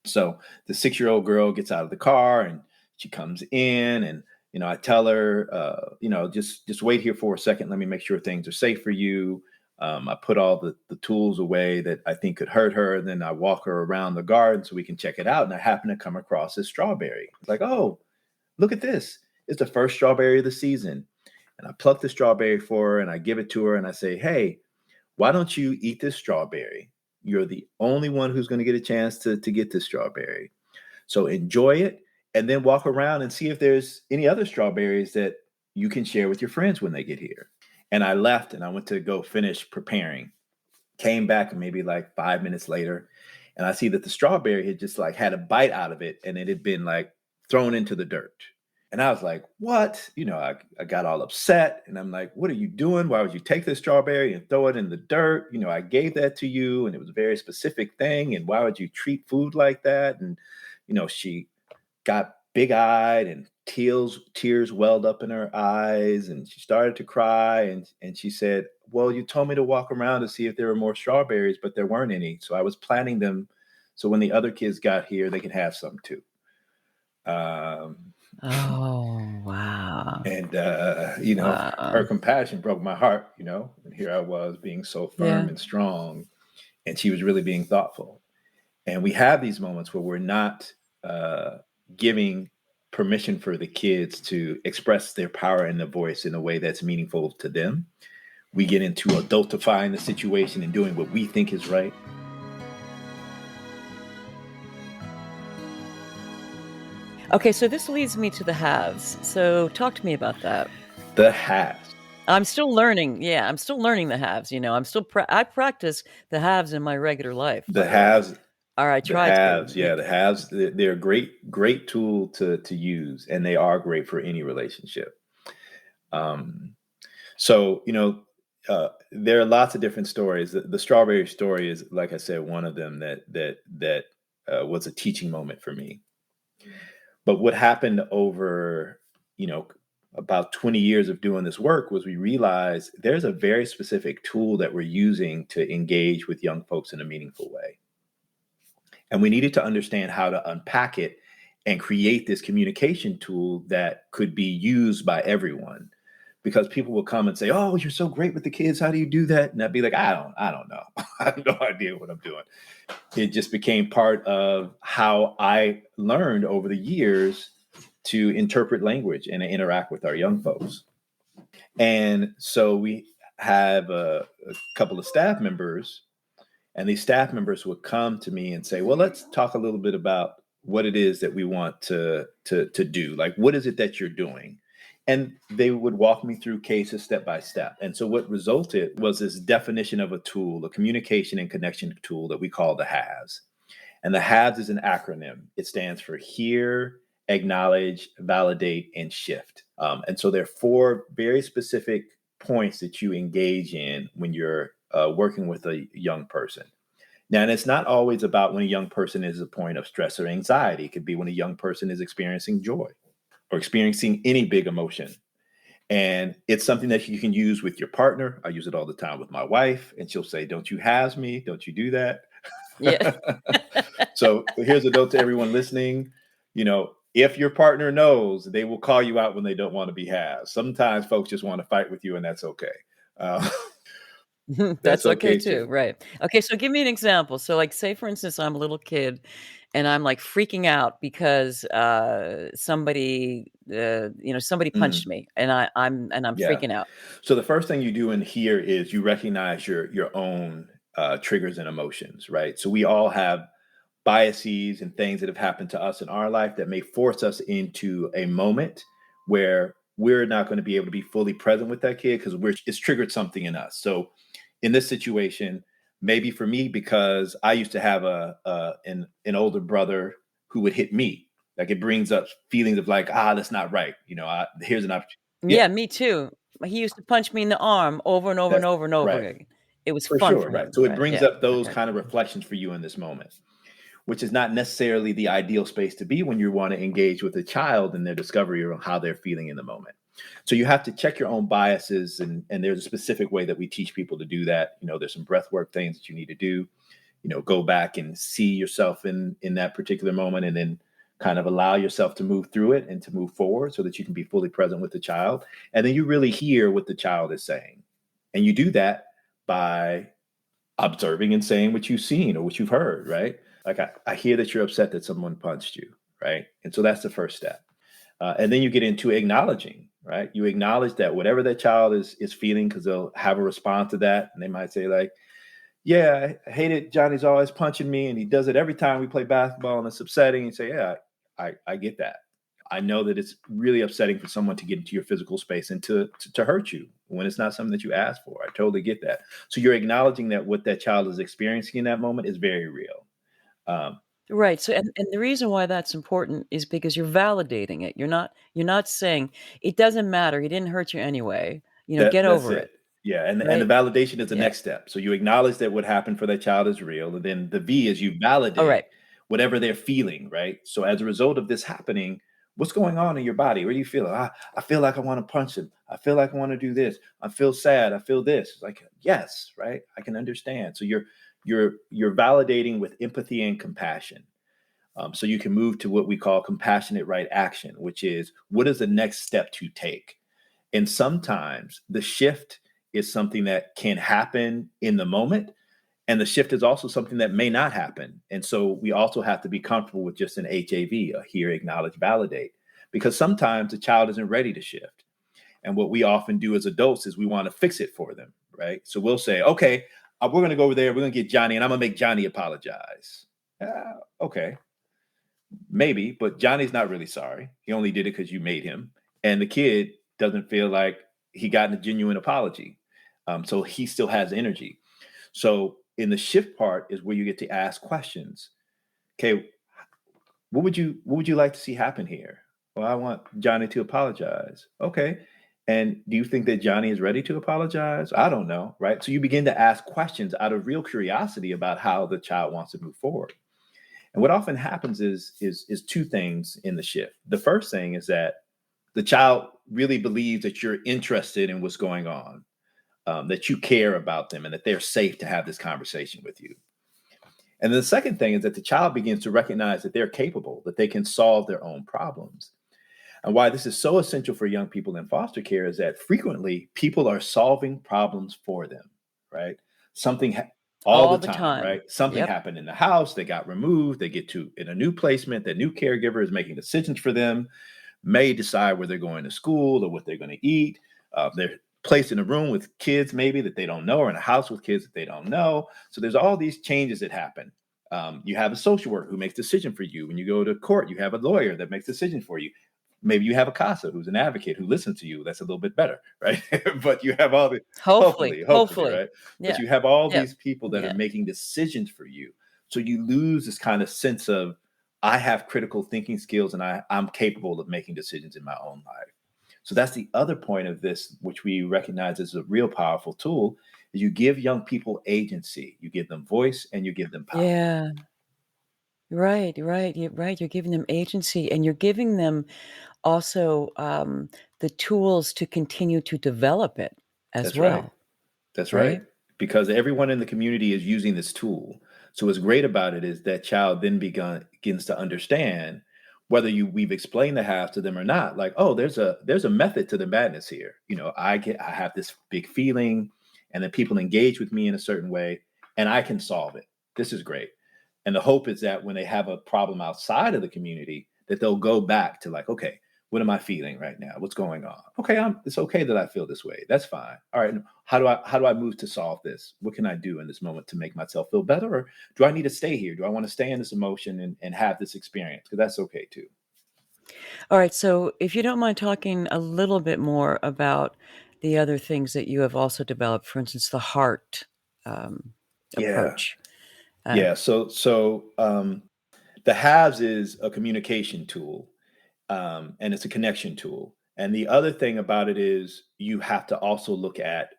Speaker 2: So the 6-year-old girl gets out of the car and she comes in, and I tell her, just wait here for a second. Let me make sure things are safe for you. I put all the tools away that I think could hurt her. And then I walk her around the garden so we can check it out. And I happen to come across this strawberry. It's like, oh, look at this. It's the first strawberry of the season. And I pluck the strawberry for her and I give it to her and I say, hey, why don't you eat this strawberry? You're the only one who's going to get a chance to get this strawberry. So enjoy it and then walk around and see if there's any other strawberries that you can share with your friends when they get here. And I left and I went to go finish preparing. Came back maybe like 5 minutes later, and I see that the strawberry had just like had a bite out of it and it had been like thrown into the dirt. And I was like, what? I got all upset and I'm like, what are you doing? Why would you take this strawberry and throw it in the dirt? I gave that to you and it was a very specific thing. And why would you treat food like that? And, she got big-eyed and tears welled up in her eyes and she started to cry. And she said, well, you told me to walk around to see if there were more strawberries, but there weren't any. So I was planting them so when the other kids got here, they could have some too.
Speaker 1: Oh, wow.
Speaker 2: And,
Speaker 1: Wow.
Speaker 2: her compassion broke my heart, and here I was being so firm and strong, and she was really being thoughtful. And we have these moments where we're not giving permission for the kids to express their power and their voice in a way that's meaningful to them. We get into adultifying the situation and doing what we think is right.
Speaker 1: Okay, so this leads me to the haves. So talk to me about that.
Speaker 2: The haves.
Speaker 1: I'm still learning. Yeah, I'm still learning the haves. I'm still I practice the haves in my regular life.
Speaker 2: The haves.
Speaker 1: Or I try
Speaker 2: the haves, to. Yeah, the haves. They're a great tool to use, and they are great for any relationship. So there are lots of different stories. The strawberry story is, like I said, one of them that was a teaching moment for me. But what happened over, about 20 years of doing this work was we realized there's a very specific tool that we're using to engage with young folks in a meaningful way. And we needed to understand how to unpack it and create this communication tool that could be used by everyone. Because people will come and say, oh, you're so great with the kids. How do you do that? And I'd be like, I don't know. I have no idea what I'm doing. It just became part of how I learned over the years to interpret language and to interact with our young folks. And so we have a couple of staff members, and these staff members would come to me and say, well, let's talk a little bit about what it is that we want to do. Like, what is it that you're doing? And they would walk me through cases step by step. And so what resulted was this definition of a tool, a communication and connection tool that we call the haves. And the haves is an acronym. It stands for hear, acknowledge, validate, and shift. And so there are 4 very specific points that you engage in when you're working with a young person. Now, and it's not always about when a young person is at a point of stress or anxiety. It could be when a young person is experiencing joy or experiencing any big emotion. And it's something that you can use with your partner. I use it all the time with my wife, and she'll say, don't you has me? Don't you do that?
Speaker 1: Yeah.
Speaker 2: So here's a note to everyone listening. If your partner knows, they will call you out when they don't want to be has. Sometimes folks just want to fight with you, and that's okay.
Speaker 1: That's okay too. Right. Okay. So give me an example. So like, say for instance, I'm a little kid and I'm like freaking out because somebody punched me and I'm freaking out.
Speaker 2: So the first thing you do in here is you recognize your own triggers and emotions, right? So we all have biases and things that have happened to us in our life that may force us into a moment where we're not going to be able to be fully present with that kid because it's triggered something in us. So in this situation, maybe for me, because I used to have an older brother who would hit me, like it brings up feelings of like, that's not right. Here's an opportunity.
Speaker 1: Yeah, me too. He used to punch me in the arm over and over and over and over again. it was
Speaker 2: For
Speaker 1: fun
Speaker 2: sure,
Speaker 1: for
Speaker 2: right.
Speaker 1: him,
Speaker 2: So it
Speaker 1: right?
Speaker 2: brings
Speaker 1: Yeah.
Speaker 2: up those
Speaker 1: Okay.
Speaker 2: kind of reflections for you in this moment, which is not necessarily the ideal space to be when you want to engage with a child in their discovery of how they're feeling in the moment. So you have to check your own biases, and there's a specific way that we teach people to do that. There's some breath work things that you need to do. Go back and see yourself in that particular moment, and then kind of allow yourself to move through it and to move forward so that you can be fully present with the child. And then you really hear what the child is saying. And you do that by observing and saying what you've seen or what you've heard, right? Like, I hear that you're upset that someone punched you, right? And so that's the first step. And then you get into acknowledging, right? You acknowledge that whatever that child is feeling, because they'll have a response to that. And they might say, like, yeah, I hate it. Johnny's always punching me, and he does it every time we play basketball, and it's upsetting. You say, yeah, I get that. I know that it's really upsetting for someone to get into your physical space and to hurt you when it's not something that you asked for. I totally get that. So you're acknowledging that what that child is experiencing in that moment is very real. Um,
Speaker 1: Right. So, and the reason why that's important is because you're validating it. You're not saying it doesn't matter. He didn't hurt you anyway. Get
Speaker 2: that's
Speaker 1: over
Speaker 2: it.
Speaker 1: it.
Speaker 2: Yeah, and the
Speaker 1: Right.
Speaker 2: validation is the
Speaker 1: Yeah.
Speaker 2: next step. So you acknowledge that what happened for that child is real, and then the V is you
Speaker 1: All right.
Speaker 2: validate whatever they're feeling, right? So as a result of this happening, what's going on in your body? What do you feel? I feel like I want to punch him. I feel like I want to do this. I feel sad. I feel this. Like, yes, right? I can understand. So you're validating with empathy and compassion. So you can move to what we call compassionate right action, which is what is the next step to take? And sometimes the shift is something that can happen in the moment. And the shift is also something that may not happen. And so we also have to be comfortable with just an HAV, a hear, acknowledge, validate, because sometimes the child isn't ready to shift. And what we often do as adults is we want to fix it for them, right? So we'll say, okay, we're going to go over there. We're going to get Johnny, and I'm going to make Johnny apologize. Okay, maybe, but Johnny's not really sorry. He only did it because you made him. And the kid doesn't feel like he got a genuine apology. So he still has energy. So in the shift part is where you get to ask questions. Okay, what would you like to see happen here? Well, I want Johnny to apologize. Okay. And do you think that Johnny is ready to apologize? I don't know, right? So you begin to ask questions out of real curiosity about how the child wants to move forward. And what often happens is two things in the shift. The first thing is that the child really believes that you're interested in what's going on, that you care about them, and that they're safe to have this conversation with you. And then the second thing is that the child begins to recognize that they're capable, that they can solve their own problems. And why this is so essential for young people in foster care is that frequently people are solving problems for them, right? Something all
Speaker 1: All
Speaker 2: the
Speaker 1: the
Speaker 2: time,
Speaker 1: time.
Speaker 2: right? Something
Speaker 1: Yep.
Speaker 2: happened in the house, they got removed, they get to in a new placement, that new caregiver is making decisions for them, may decide where they're going to school or what they're going to eat. They're placed in a room with kids maybe that they don't know, or in a house with kids that they don't know. So there's all these changes that happen. You have a social worker who makes decision for you. When you go to court, you have a lawyer that makes decisions for you. Maybe you have a CASA who's an advocate who listens to you. That's a little bit better, right? But you have all the
Speaker 1: Hopefully.
Speaker 2: hopefully,
Speaker 1: Hopefully.
Speaker 2: right? But
Speaker 1: Yeah.
Speaker 2: you have all
Speaker 1: Yeah.
Speaker 2: these people that are
Speaker 1: Yeah.
Speaker 2: making decisions for you. So you lose this kind of sense of I have critical thinking skills and I'm capable of making decisions in my own life. So that's the other point of this, which we recognize as a real powerful tool, is you give young people agency, you give them voice, and you give them power.
Speaker 1: Yeah. Right. Right. You're right. You're giving them agency, and you're giving them also the tools to continue to develop it as
Speaker 2: That's right.
Speaker 1: well.
Speaker 2: That's right.
Speaker 1: Right.
Speaker 2: Because everyone in the community is using this tool. So what's great about it is that child then begins to understand whether we've explained the half to them or not. Like, oh, there's a method to the madness here. I have this big feeling, and then people engage with me in a certain way, and I can solve it. This is great. And the hope is that when they have a problem outside of the community, that they'll go back to like, okay, what am I feeling right now? What's going on? Okay, it's okay that I feel this way. That's fine. All right, how do I move to solve this? What can I do in this moment to make myself feel better? Or do I need to stay here? Do I want to stay in this emotion and have this experience? Because that's okay too.
Speaker 1: All right. So, if you don't mind talking a little bit more about the other things that you have also developed, for instance, the heart um,
Speaker 2: Yeah.
Speaker 1: approach. Uh,
Speaker 2: Yeah. So the halves is a communication tool, and it's a connection tool. And the other thing about it is you have to also look at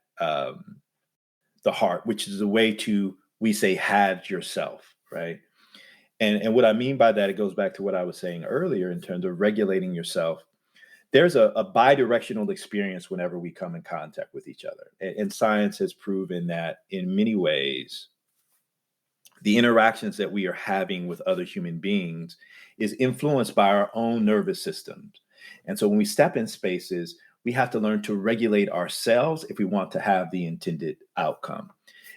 Speaker 2: the heart, which is a way to, we say, have yourself, right? And what I mean by that, it goes back to what I was saying earlier in terms of regulating yourself. There's a bi-directional experience whenever we come in contact with each other. And science has proven that in many ways, the interactions that we are having with other human beings is influenced by our own nervous systems. And so when we step in spaces, we have to learn to regulate ourselves if we want to have the intended outcome.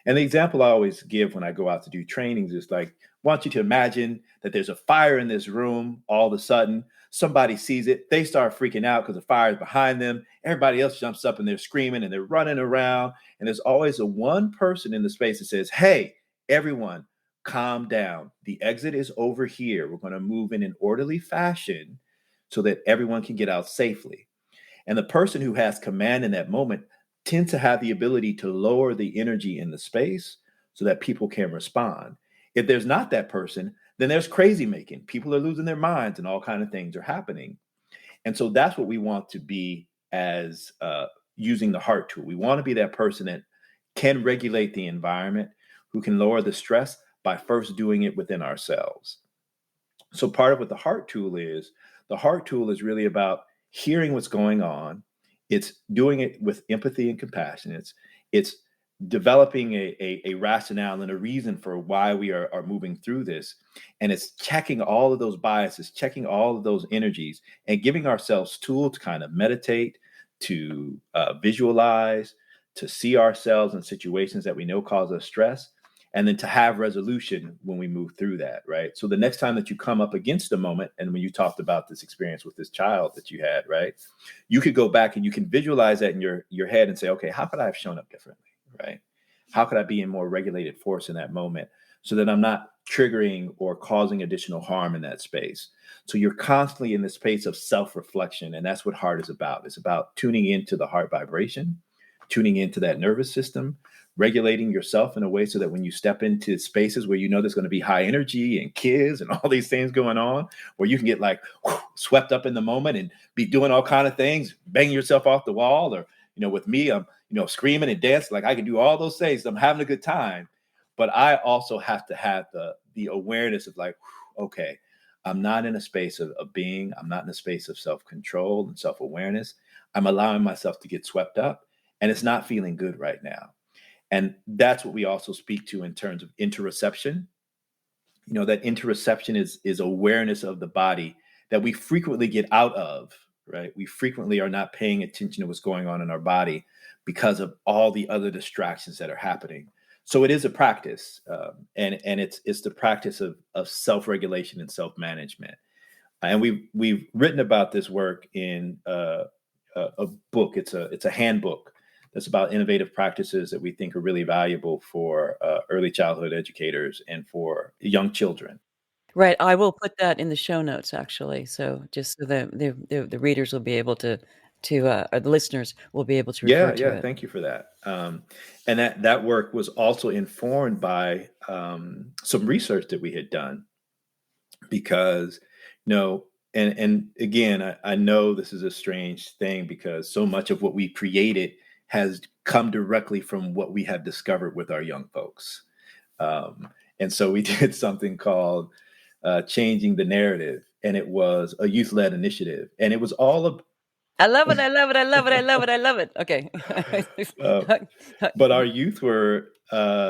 Speaker 2: And the example I always give when I go out to do trainings is like, I want you to imagine that there's a fire in this room. All of a sudden, somebody sees it. They start freaking out because the fire is behind them. Everybody else jumps up and they're screaming and they're running around. And there's always a one person in the space that says, hey, everyone, calm down. The exit is over here. We're going to move in an orderly fashion so that everyone can get out safely. And the person who has command in that moment tends to have the ability to lower the energy in the space so that people can respond. If there's not that person, then there's crazy making. People are losing their minds and all kinds of things are happening. And so that's what we want to be as using the heart tool. We want to be that person that can regulate the environment, who can lower the stress by first doing it within ourselves. So part of what the heart tool is really about hearing what's going on. It's doing it with empathy and compassion. It's developing a rationale and a reason for why we are moving through this. And it's checking all of those biases, checking all of those energies, and giving ourselves tools to kind of meditate, to visualize, to see ourselves in situations that we know cause us stress, and then to have resolution when we move through that, right? So the next time that you come up against a moment, and when you talked about this experience with this child that you had, right, you could go back and you can visualize that in your head and say, okay, how could I have shown up differently, right? How could I be in more regulated force in that moment so that I'm not triggering or causing additional harm in that space? So you're constantly in the space of self-reflection, and that's what heart is about. It's about tuning into the heart vibration, tuning into that nervous system, regulating yourself in a way so that when you step into spaces where you know there's going to be high energy and kids and all these things going on, where you can get like swept up in the moment and be doing all kind of things, banging yourself off the wall, or, you know, with me, I'm, you know, screaming and dancing. Like I can do all those things. I'm having a good time, but I also have to have the awareness of like, okay, I'm not in a space of being, I'm not in a space of self-control and self-awareness. I'm allowing myself to get swept up, and it's not feeling good right now. And that's what we also speak to in terms of interoception. You know, that interoception is awareness of the body that we frequently get out of, right? We frequently are not paying attention to what's going on in our body because of all the other distractions that are happening. So it is a practice, and it's the practice of self-regulation and self-management. And we've written about this work in a book. It's a handbook that's about innovative practices that we think are really valuable for early childhood educators and for young children.
Speaker 1: Right, I will put that in the show notes, actually, so just so the readers will be able to or the listeners will be able to refer to
Speaker 2: Yeah,
Speaker 1: it.
Speaker 2: thank you for that. And that work was also informed by some research that we had done, because, you know, and again, I know this is a strange thing because so much of what we created has come directly from what we have discovered with our young folks. And so we did something called Changing the Narrative, and it was a youth-led initiative, and it was all of.
Speaker 1: I love it, I love it, I love it, I love it, I love it. Okay.
Speaker 2: But our youth were,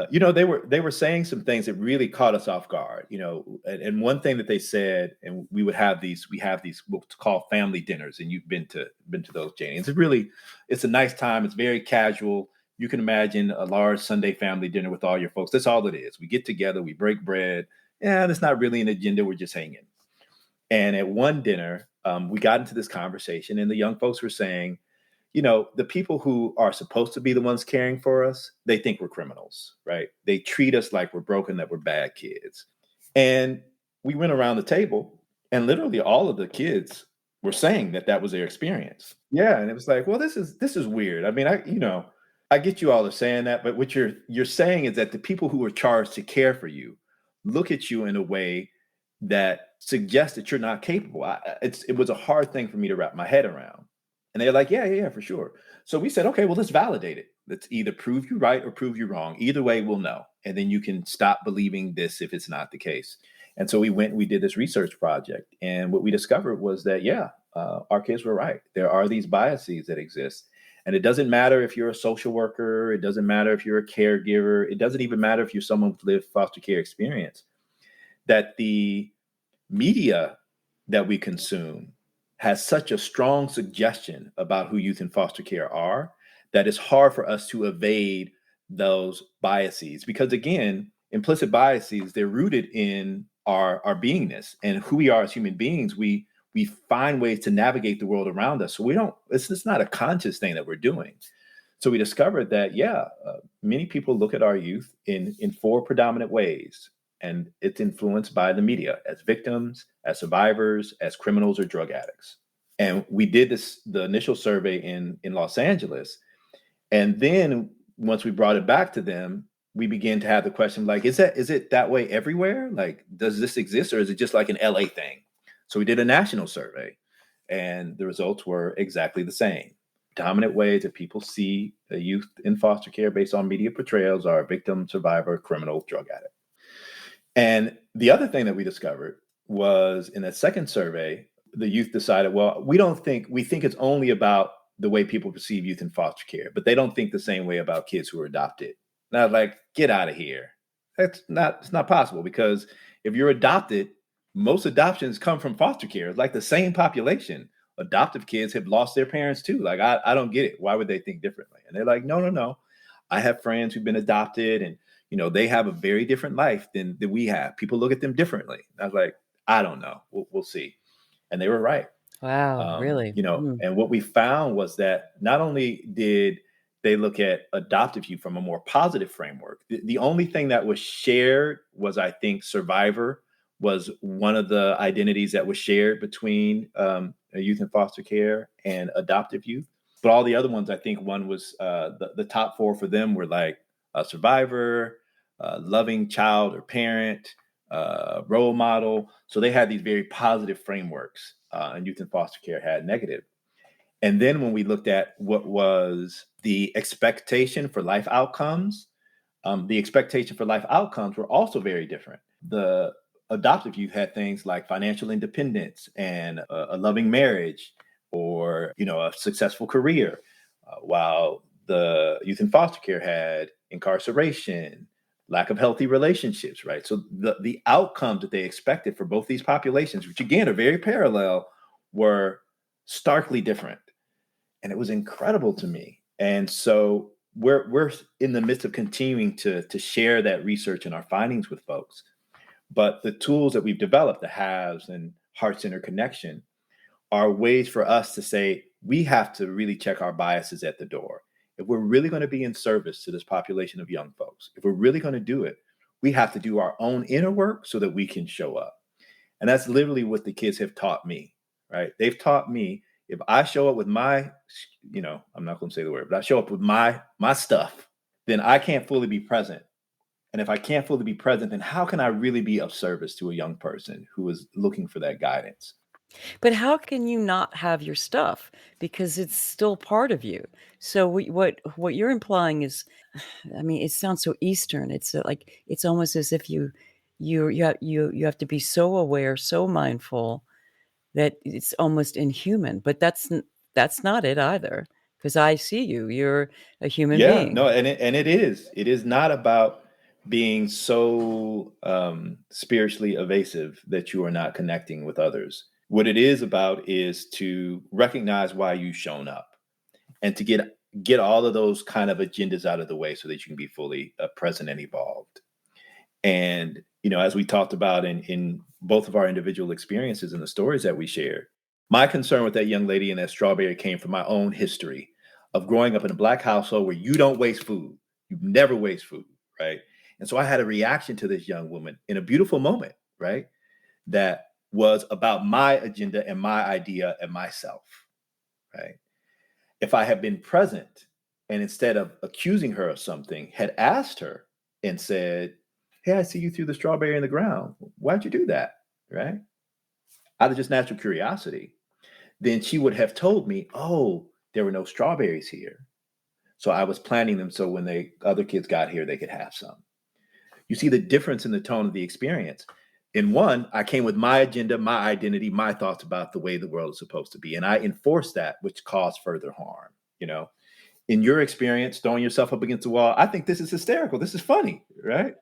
Speaker 2: you know, they were saying some things that really caught us off guard, you know. And one thing that they said, and we have these what's called family dinners, and you've been to those, Jayne. It's a nice time. It's very casual. You can imagine a large Sunday family dinner with all your folks. That's all it is. We get together, we break bread, and it's not really an agenda. We're just hanging. And at one dinner, we got into this conversation, and the young folks were saying, you know, the people who are supposed to be the ones caring for us, they think we're criminals, right? They treat us like we're broken, that we're bad kids. And we went around the table, and literally all of the kids were saying that was their experience. Yeah, and it was like, well, this is weird. I mean, I get you all are saying that, but what you're saying is that the people who are charged to care for you look at you in a way that suggests that you're not capable. It was a hard thing for me to wrap my head around. And they're like, yeah, for sure. So we said, okay, well, let's validate it. Let's either prove you right or prove you wrong. Either way, we'll know. And then you can stop believing this if it's not the case. And so we went and we did this research project. And what we discovered was that, our kids were right. There are these biases that exist. And it doesn't matter if you're a social worker. It doesn't matter if you're a caregiver. It doesn't even matter if you're someone who's lived foster care experience, that the media that we consume has such a strong suggestion about who youth in foster care are that it's hard for us to evade those biases. Because again, implicit biases, they're rooted in our beingness and who we are as human beings. We find ways to navigate the world around us. So it's not a conscious thing that we're doing. So we discovered that, many people look at our youth in four predominant ways. And it's influenced by the media as victims, as survivors, as criminals or drug addicts. And we did the initial survey in Los Angeles. And then once we brought it back to them, we began to have the question, like, is it that way everywhere? Like, does this exist, or is it just like an LA thing? So we did a national survey, and the results were exactly the same. Dominant ways that people see a youth in foster care based on media portrayals are victim, survivor, criminal, drug addict. And the other thing that we discovered was in that second survey, the youth decided, well, we think it's only about the way people perceive youth in foster care, but they don't think the same way about kids who are adopted. And I was like, get out of here. It's not possible, because if you're adopted, most adoptions come from foster care. It's like the same population. Adoptive kids have lost their parents too. Like, I don't get it. Why would they think differently? And they're like, no. I have friends who've been adopted, and they have a very different life than we have. People look at them differently. I was like, I don't know. We'll see. And they were right.
Speaker 1: Wow, really?
Speaker 2: And what we found was that not only did they look at adoptive youth from a more positive framework, the only thing that was shared was, I think, survivor was one of the identities that was shared between a youth in foster care and adoptive youth. But all the other ones, I think one was the top four for them were like a survivor, loving child or parent, role model. So they had these very positive frameworks, and youth in foster care had negative. And then when we looked at what was the expectation for life outcomes, the expectation for life outcomes were also very different. The adoptive youth had things like financial independence and a loving marriage, or a successful career, while the youth in foster care had incarceration, lack of healthy relationships, right? So the outcomes that they expected for both these populations, which again are very parallel, were starkly different. And it was incredible to me. And so we're in the midst of continuing to share that research and our findings with folks. But the tools that we've developed, the HAVs and heart-centered connection, are ways for us to say, we have to really check our biases at the door. If we're really going to be in service to this population of young folks, if we're really going to do it, we have to do our own inner work so that we can show up. And that's literally what the kids have taught me, right? They've taught me, if I show up with my, I'm not going to say the word, but I show up with my stuff, then I can't fully be present. And if I can't fully be present, then how can I really be of service to a young person who is looking for that guidance?
Speaker 1: But how can you not have your stuff? Because it's still part of you. So what you're implying is, I mean, it sounds so Eastern. It's like, it's almost as if you have to be so aware, so mindful, that it's almost inhuman. But that's not it either. Because I see you. You're a human
Speaker 2: Yeah,
Speaker 1: being.
Speaker 2: no, and it is. It is not about being so spiritually evasive that you are not connecting with others. What it is about is to recognize why you've shown up, and to get all of those kind of agendas out of the way so that you can be fully present and evolved. And as we talked about in both of our individual experiences and the stories that we shared, my concern with that young lady and that strawberry came from my own history of growing up in a Black household where you don't waste food. You never waste food, right? And so I had a reaction to this young woman in a beautiful moment, right? That was about my agenda and my idea and myself, right? If I had been present and instead of accusing her of something, had asked her and said, hey, I see you threw the strawberry in the ground. Why'd you do that, right? Out of just natural curiosity, then she would have told me, oh, there were no strawberries here. So I was planting them so when the other kids got here, they could have some. You see the difference in the tone of the experience. In one, I came with my agenda, my identity, my thoughts about the way the world is supposed to be. And I enforced that, which caused further harm. In your experience, throwing yourself up against the wall, I think this is hysterical. This is funny, right?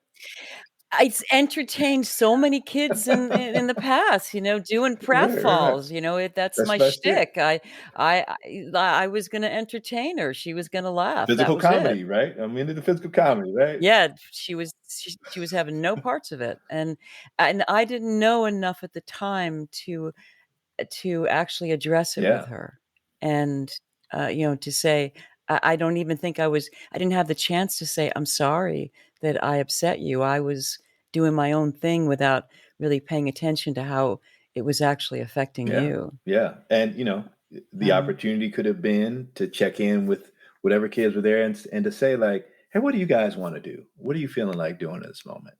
Speaker 1: It's entertained so many kids in the past, doing
Speaker 2: Right.
Speaker 1: pratfalls, that's my
Speaker 2: That's it.
Speaker 1: shtick. I was gonna entertain her. She was gonna laugh. That
Speaker 2: Physical
Speaker 1: was it.
Speaker 2: comedy, right? I'm into the physical comedy, right?
Speaker 1: Yeah, she was having no parts of it, and I didn't know enough at the time to actually address it with
Speaker 2: Yeah.
Speaker 1: her, and, to say I don't even think I didn't have the chance to say, "I'm sorry that I upset you." I was doing my own thing without really paying attention to how it was actually affecting
Speaker 2: Yeah.
Speaker 1: you.
Speaker 2: Yeah. And, the
Speaker 1: Um
Speaker 2: opportunity could have been to check in with whatever kids were there and to say, like, hey, what do you guys want to do? What are you feeling like doing at this moment?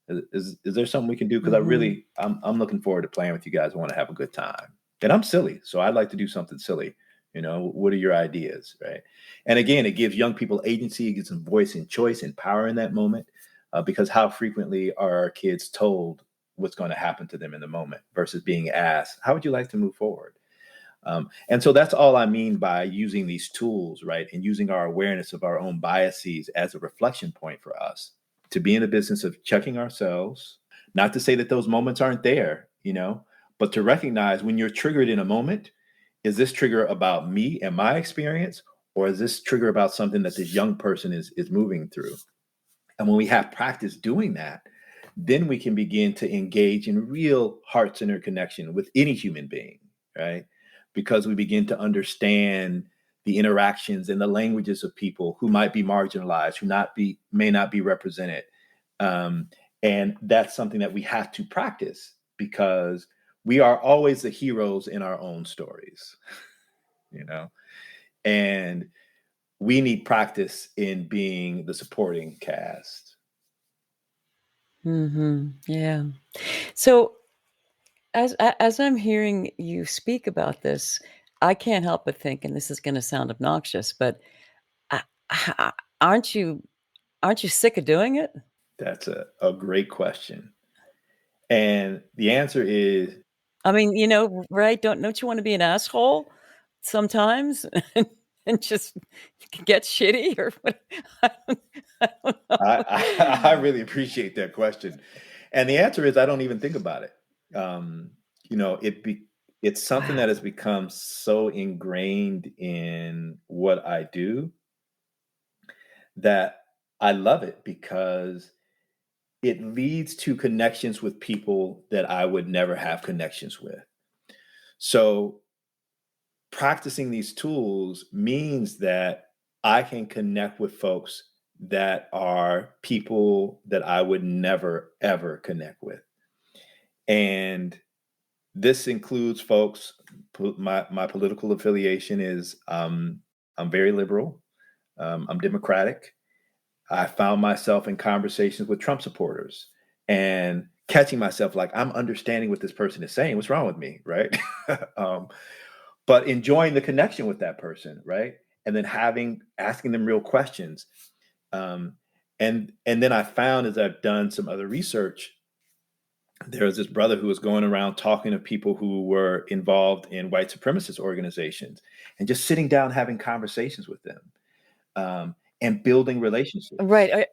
Speaker 2: Is there something we can do? Because
Speaker 1: Mhm.
Speaker 2: I'm looking forward to playing with you guys. I want to have a good time. And I'm silly, so I'd like to do something silly. What are your ideas, right? And again, it gives young people agency, it gives them voice and choice and power in that moment. Because how frequently are our kids told what's going to happen to them in the moment versus being asked, how would you like to move forward? And so that's all I mean by using these tools, right? And using our awareness of our own biases as a reflection point for us to be in the business of checking ourselves, not to say that those moments aren't there, but to recognize when you're triggered in a moment, is this trigger about me and my experience, or is this trigger about something that this young person is moving through? And when we have practice doing that, then we can begin to engage in real heart-centered connection with any human being, right? Because we begin to understand the interactions and the languages of people who might be marginalized, may not be represented. Um, and that's something that we have to practice because we are always the heroes in our own stories, you know, and we need practice in being the supporting cast.
Speaker 1: Mhm. Yeah. So, as I'm hearing you speak about this, I can't help but think, and this is gonna sound obnoxious, but, uh, h aren't you sick of doing it?
Speaker 2: That's a great question. And the answer is
Speaker 1: I mean, right? Don't you wanna be an asshole sometimes and just get shitty or what? I don't know.
Speaker 2: I really appreciate that question. And the answer is I don't even think about it. Um, you know, it be it's something that
Speaker 1: Wow.
Speaker 2: has become so ingrained in what I do that I love it because it leads to connections with people that I would never have connections with. So practicing these tools means that I can connect with folks that are people that I would never ever connect with. And this includes folks, my political affiliation is I'm very liberal, I'm Democratic. I found myself in conversations with Trump supporters and catching myself like I'm understanding what this person is saying. What's wrong with me, right? um, but enjoying the connection with that person, right? And then asking them real questions. Um, and then I found as I've done some other research, there was this brother who was going around talking to people who were involved in white supremacist organizations and just sitting down having conversations with them and building relationships.
Speaker 1: Right,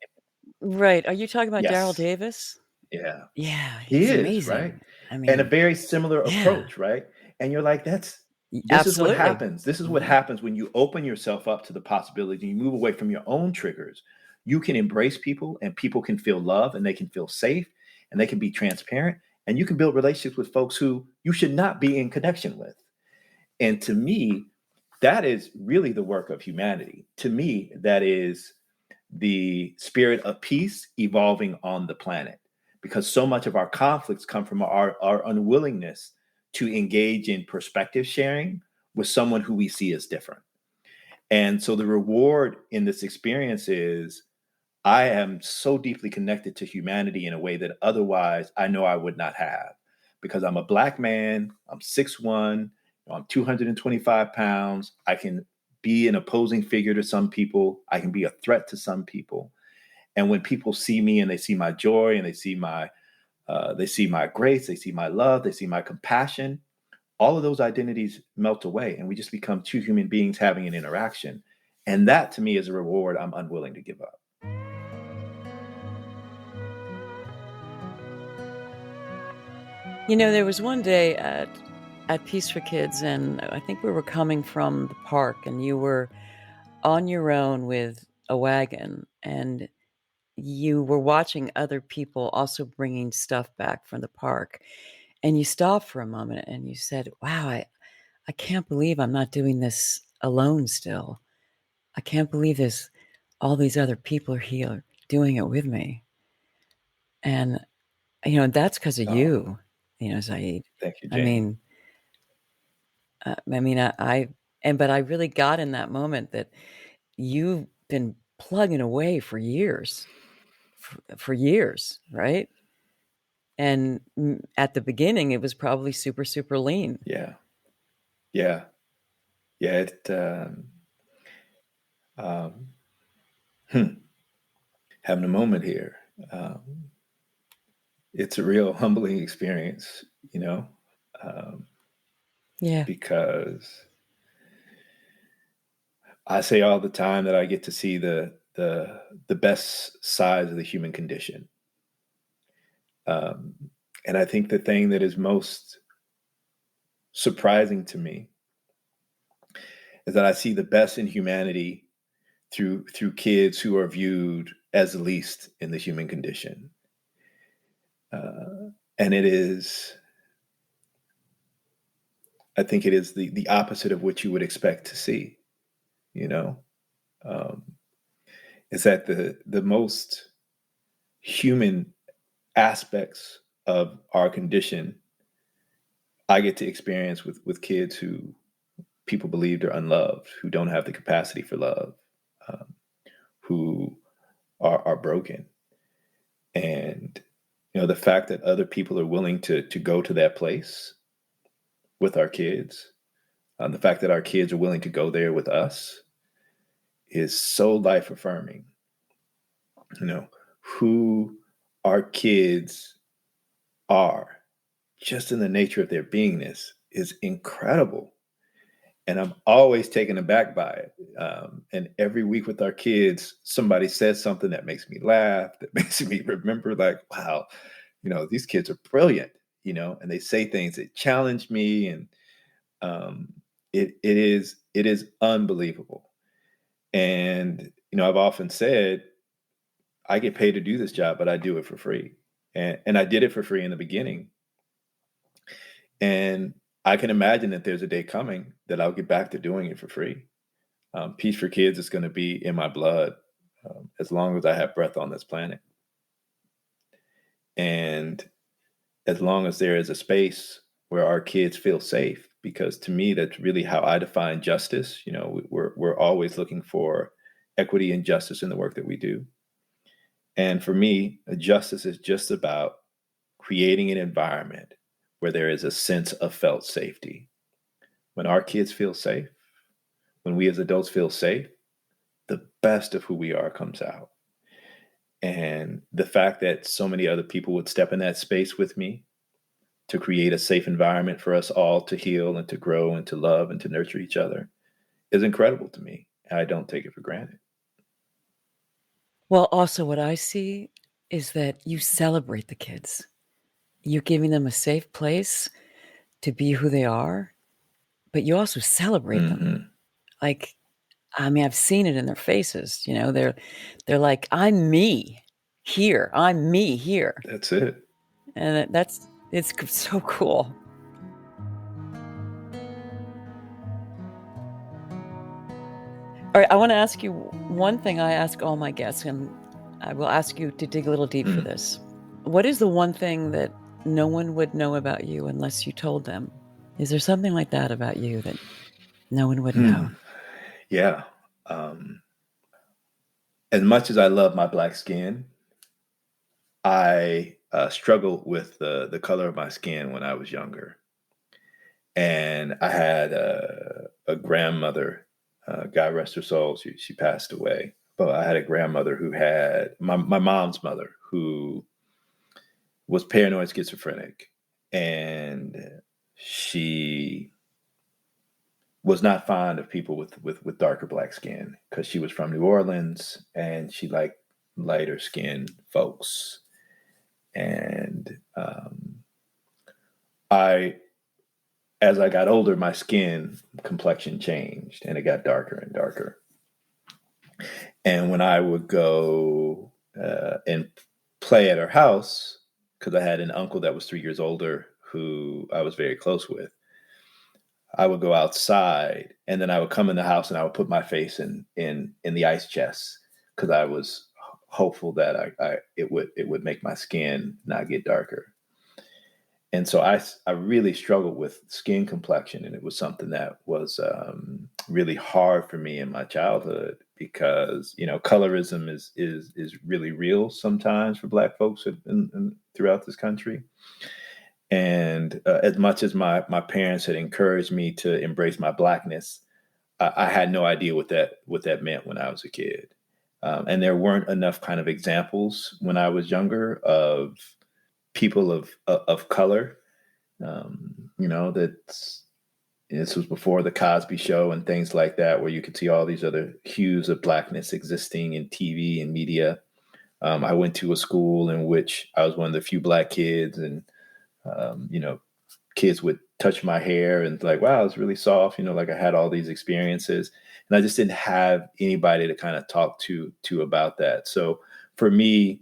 Speaker 1: right. Are you talking about Daryl
Speaker 2: Yes.
Speaker 1: Davis?
Speaker 2: Yeah.
Speaker 1: Yeah,
Speaker 2: He
Speaker 1: he's
Speaker 2: is, right?
Speaker 1: amazing. I
Speaker 2: And a
Speaker 1: mean,
Speaker 2: very similar
Speaker 1: yeah,
Speaker 2: approach, right? And you're like, this is what
Speaker 1: absolutely.
Speaker 2: happens. This is what
Speaker 1: Mhm.
Speaker 2: happens when you open yourself up to the possibility and you move away from your own triggers. You can embrace people and people can feel love and they can feel safe and they can be transparent and you can build relationships with folks who you should not be in connection with. And to me, that is really the work of humanity. To me, that is the spirit of peace evolving on the planet because so much of our conflicts come from our unwillingness to engage in perspective sharing with someone who we see as different. And so the reward in this experience is I am so deeply connected to humanity in a way that otherwise I know I would not have because I'm a black man, I'm 6'1", I'm 225 pounds. I can be an opposing figure to some people. I can be a threat to some people. And when people see me and they see my joy and they see my grace, they see my love, they see my compassion, all of those identities melt away and we just become two human beings having an interaction. And that to me is a reward I'm unwilling to give up.
Speaker 1: You know, there was one day at Peace for Kids, and I think we were coming from the park, and you were on your own with a wagon, and you were watching other people also bringing stuff back from the park. And you stopped for a moment and you said, wow, I can't believe I'm not doing this alone still. I can't believe this. All these other people are here doing it with me. And, you know, that's because of you, Zaid.
Speaker 2: Thank you,
Speaker 1: I
Speaker 2: Jayne.
Speaker 1: mean, but I really got in that moment that you've been plugging away for years, for years, right? And at the beginning, it was probably super, super lean.
Speaker 2: Yeah. Yeah. Yeah. Having a moment here. It's a real humbling experience,
Speaker 1: Yeah.
Speaker 2: because I say all the time that I get to see the best sides of the human condition. And I think the thing that is most surprising to me is that I see the best in humanity through kids who are viewed as the least in the human condition. And I think it is the opposite of what you would expect to see, is that the most human aspects of our condition I get to experience with kids who people believed are unloved, who don't have the capacity for love, who are broken. And, the fact that other people are willing to go to that place with our kids, the fact that our kids are willing to go there with us is so life affirming. Who our kids are, just in the nature of their beingness, is incredible. And I'm always taken aback by it. And every week with our kids, somebody says something that makes me laugh, that makes me remember, like, wow, these kids are brilliant, and they say things that challenge me. And it is unbelievable. And, I've often said, I get paid to do this job, but I do it for free. And I did it for free in the beginning. And I can imagine that there's a day coming that I'll get back to doing it for free. Peace for Kids is going to be in my blood as long as I have breath on this planet. And as long as there is a space where our kids feel safe, because to me, that's really how I define justice. We're always looking for equity and justice in the work that we do. And for me, justice is just about creating an environment where there is a sense of felt safety. When our kids feel safe, when we as adults feel safe, the best of who we are comes out. And the fact that so many other people would step in that space with me to create a safe environment for us all to heal and to grow and to love and to nurture each other is incredible to me. And I don't take it for granted.
Speaker 1: Well, also what I see is that you celebrate the kids. You're giving them a safe place to be who they are, but you also celebrate them. Like, I mean, I've seen it in their faces. They're like, I'm me here. I'm me here.
Speaker 2: That's it.
Speaker 1: And it's so cool. All right, I want to ask you one thing I ask all my guests, and I will ask you to dig a little deep for this. What is the one thing that no one would know about you unless you told them? Is there something like that about you that no one would know?
Speaker 2: Yeah. As much as I love my Black skin, I struggled with the color of my skin when I was younger. And I had a grandmother, God rest her soul, she passed away. But I had a grandmother who had my mom's mother, who was paranoid schizophrenic, and she was not fond of people with darker black skin, because she was from New Orleans and she liked lighter skinned folks. And as I got older, my skin complexion changed and it got darker and darker. And when I would go and play at her house, because I had an uncle that was 3 years older who I was very close with, I would go outside and then I would come in the house and I would put my face in the ice chest, because I was hopeful that it would make my skin not get darker. And so I really struggled with skin complexion, and it was something that was really hard for me in my childhood, because colorism is really real sometimes for Black folks throughout this country. And as much as my parents had encouraged me to embrace my Blackness, I had no idea what that meant when I was a kid. And there weren't enough kind of examples when I was younger of people of color. This was before the Cosby Show and things like that, where you could see all these other hues of Blackness existing in TV and media. I went to a school in which I was one of the few Black kids, and kids would touch my hair and like, wow, it's really soft. Like I had all these experiences, and I just didn't have anybody to kind of talk to about that. So for me,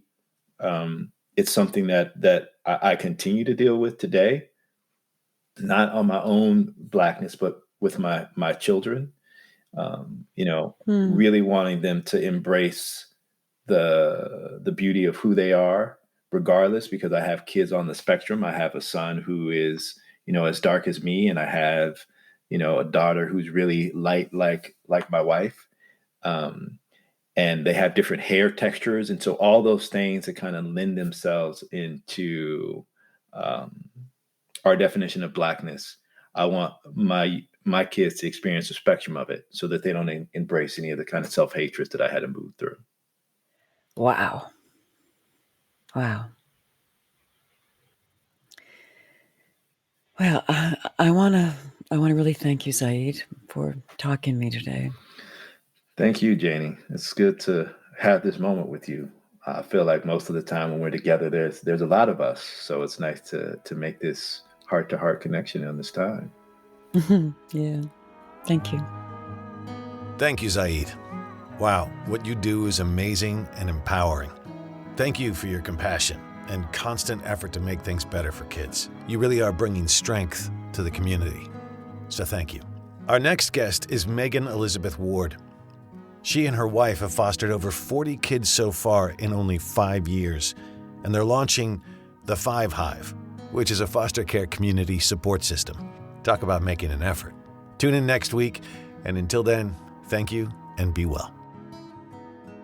Speaker 2: it's something that I continue to deal with today, not on my own Blackness, but with my children, really wanting them to embrace the beauty of who they are, regardless, because I have kids on the spectrum. I have a son who is, as dark as me, and I have, a daughter who's really light, like my wife. And they have different hair textures. And so all those things that kind of lend themselves into our definition of Blackness, I want my kids to experience the spectrum of it, so that they don't embrace any of the kind of self-hatred that I had to move through.
Speaker 1: Wow. Well, I want to really thank you, Zaid, for talking to me today.
Speaker 2: Thank you, Jayne. It's good to have this moment with you. I feel like most of the time when we're together, there's a lot of us. So it's nice to make this heart-to-heart connection on this time.
Speaker 1: Yeah. Thank you.
Speaker 4: Thank you, Zaid. Wow, what you do is amazing and empowering. Thank you for your compassion and constant effort to make things better for kids. You really are bringing strength to the community. So thank you. Our next guest is Megan Elizabeth Ward. She and her wife have fostered over 40 kids so far in only 5 years, and they're launching the Five Hive, which is a foster care community support system. Talk about making an effort. Tune in next week, and until then, thank you and be well.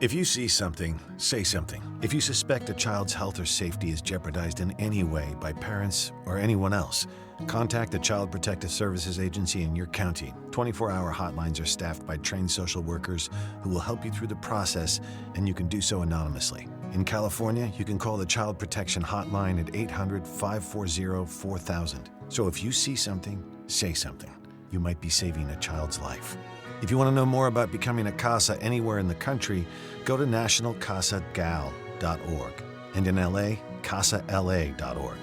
Speaker 4: If you see something, say something. If you suspect a child's health or safety is jeopardized in any way by parents or anyone else, contact the Child Protective Services Agency in your county. 24-hour hotlines are staffed by trained social workers who will help you through the process, and you can do so anonymously. In California, you can call the Child Protection Hotline at 800-540-4000. So if you see something, say something. You might be saving a child's life. If you want to know more about becoming a CASA anywhere in the country, go to nationalcasagal.org, and in LA, casala.org.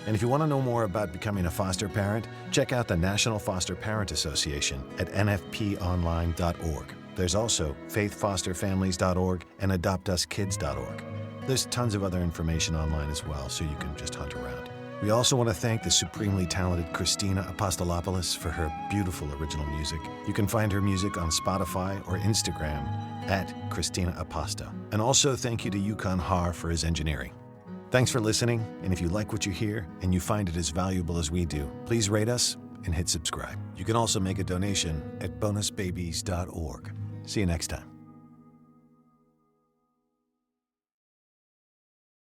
Speaker 4: And if you want to know more about becoming a foster parent, check out the National Foster Parent Association at nfponline.org. There's also faithfosterfamilies.org and adoptuskids.org. There's tons of other information online as well, so you can just hunt around. We also want to thank the supremely talented Christina Apostolopoulos for her beautiful original music. You can find her music on Spotify or Instagram at Christina Aposto. And also thank you to Yukon Har for his engineering. Thanks for listening, and if you like what you hear and you find it as valuable as we do, please rate us and hit subscribe. You can also make a donation at bonusbabies.org. See you next time.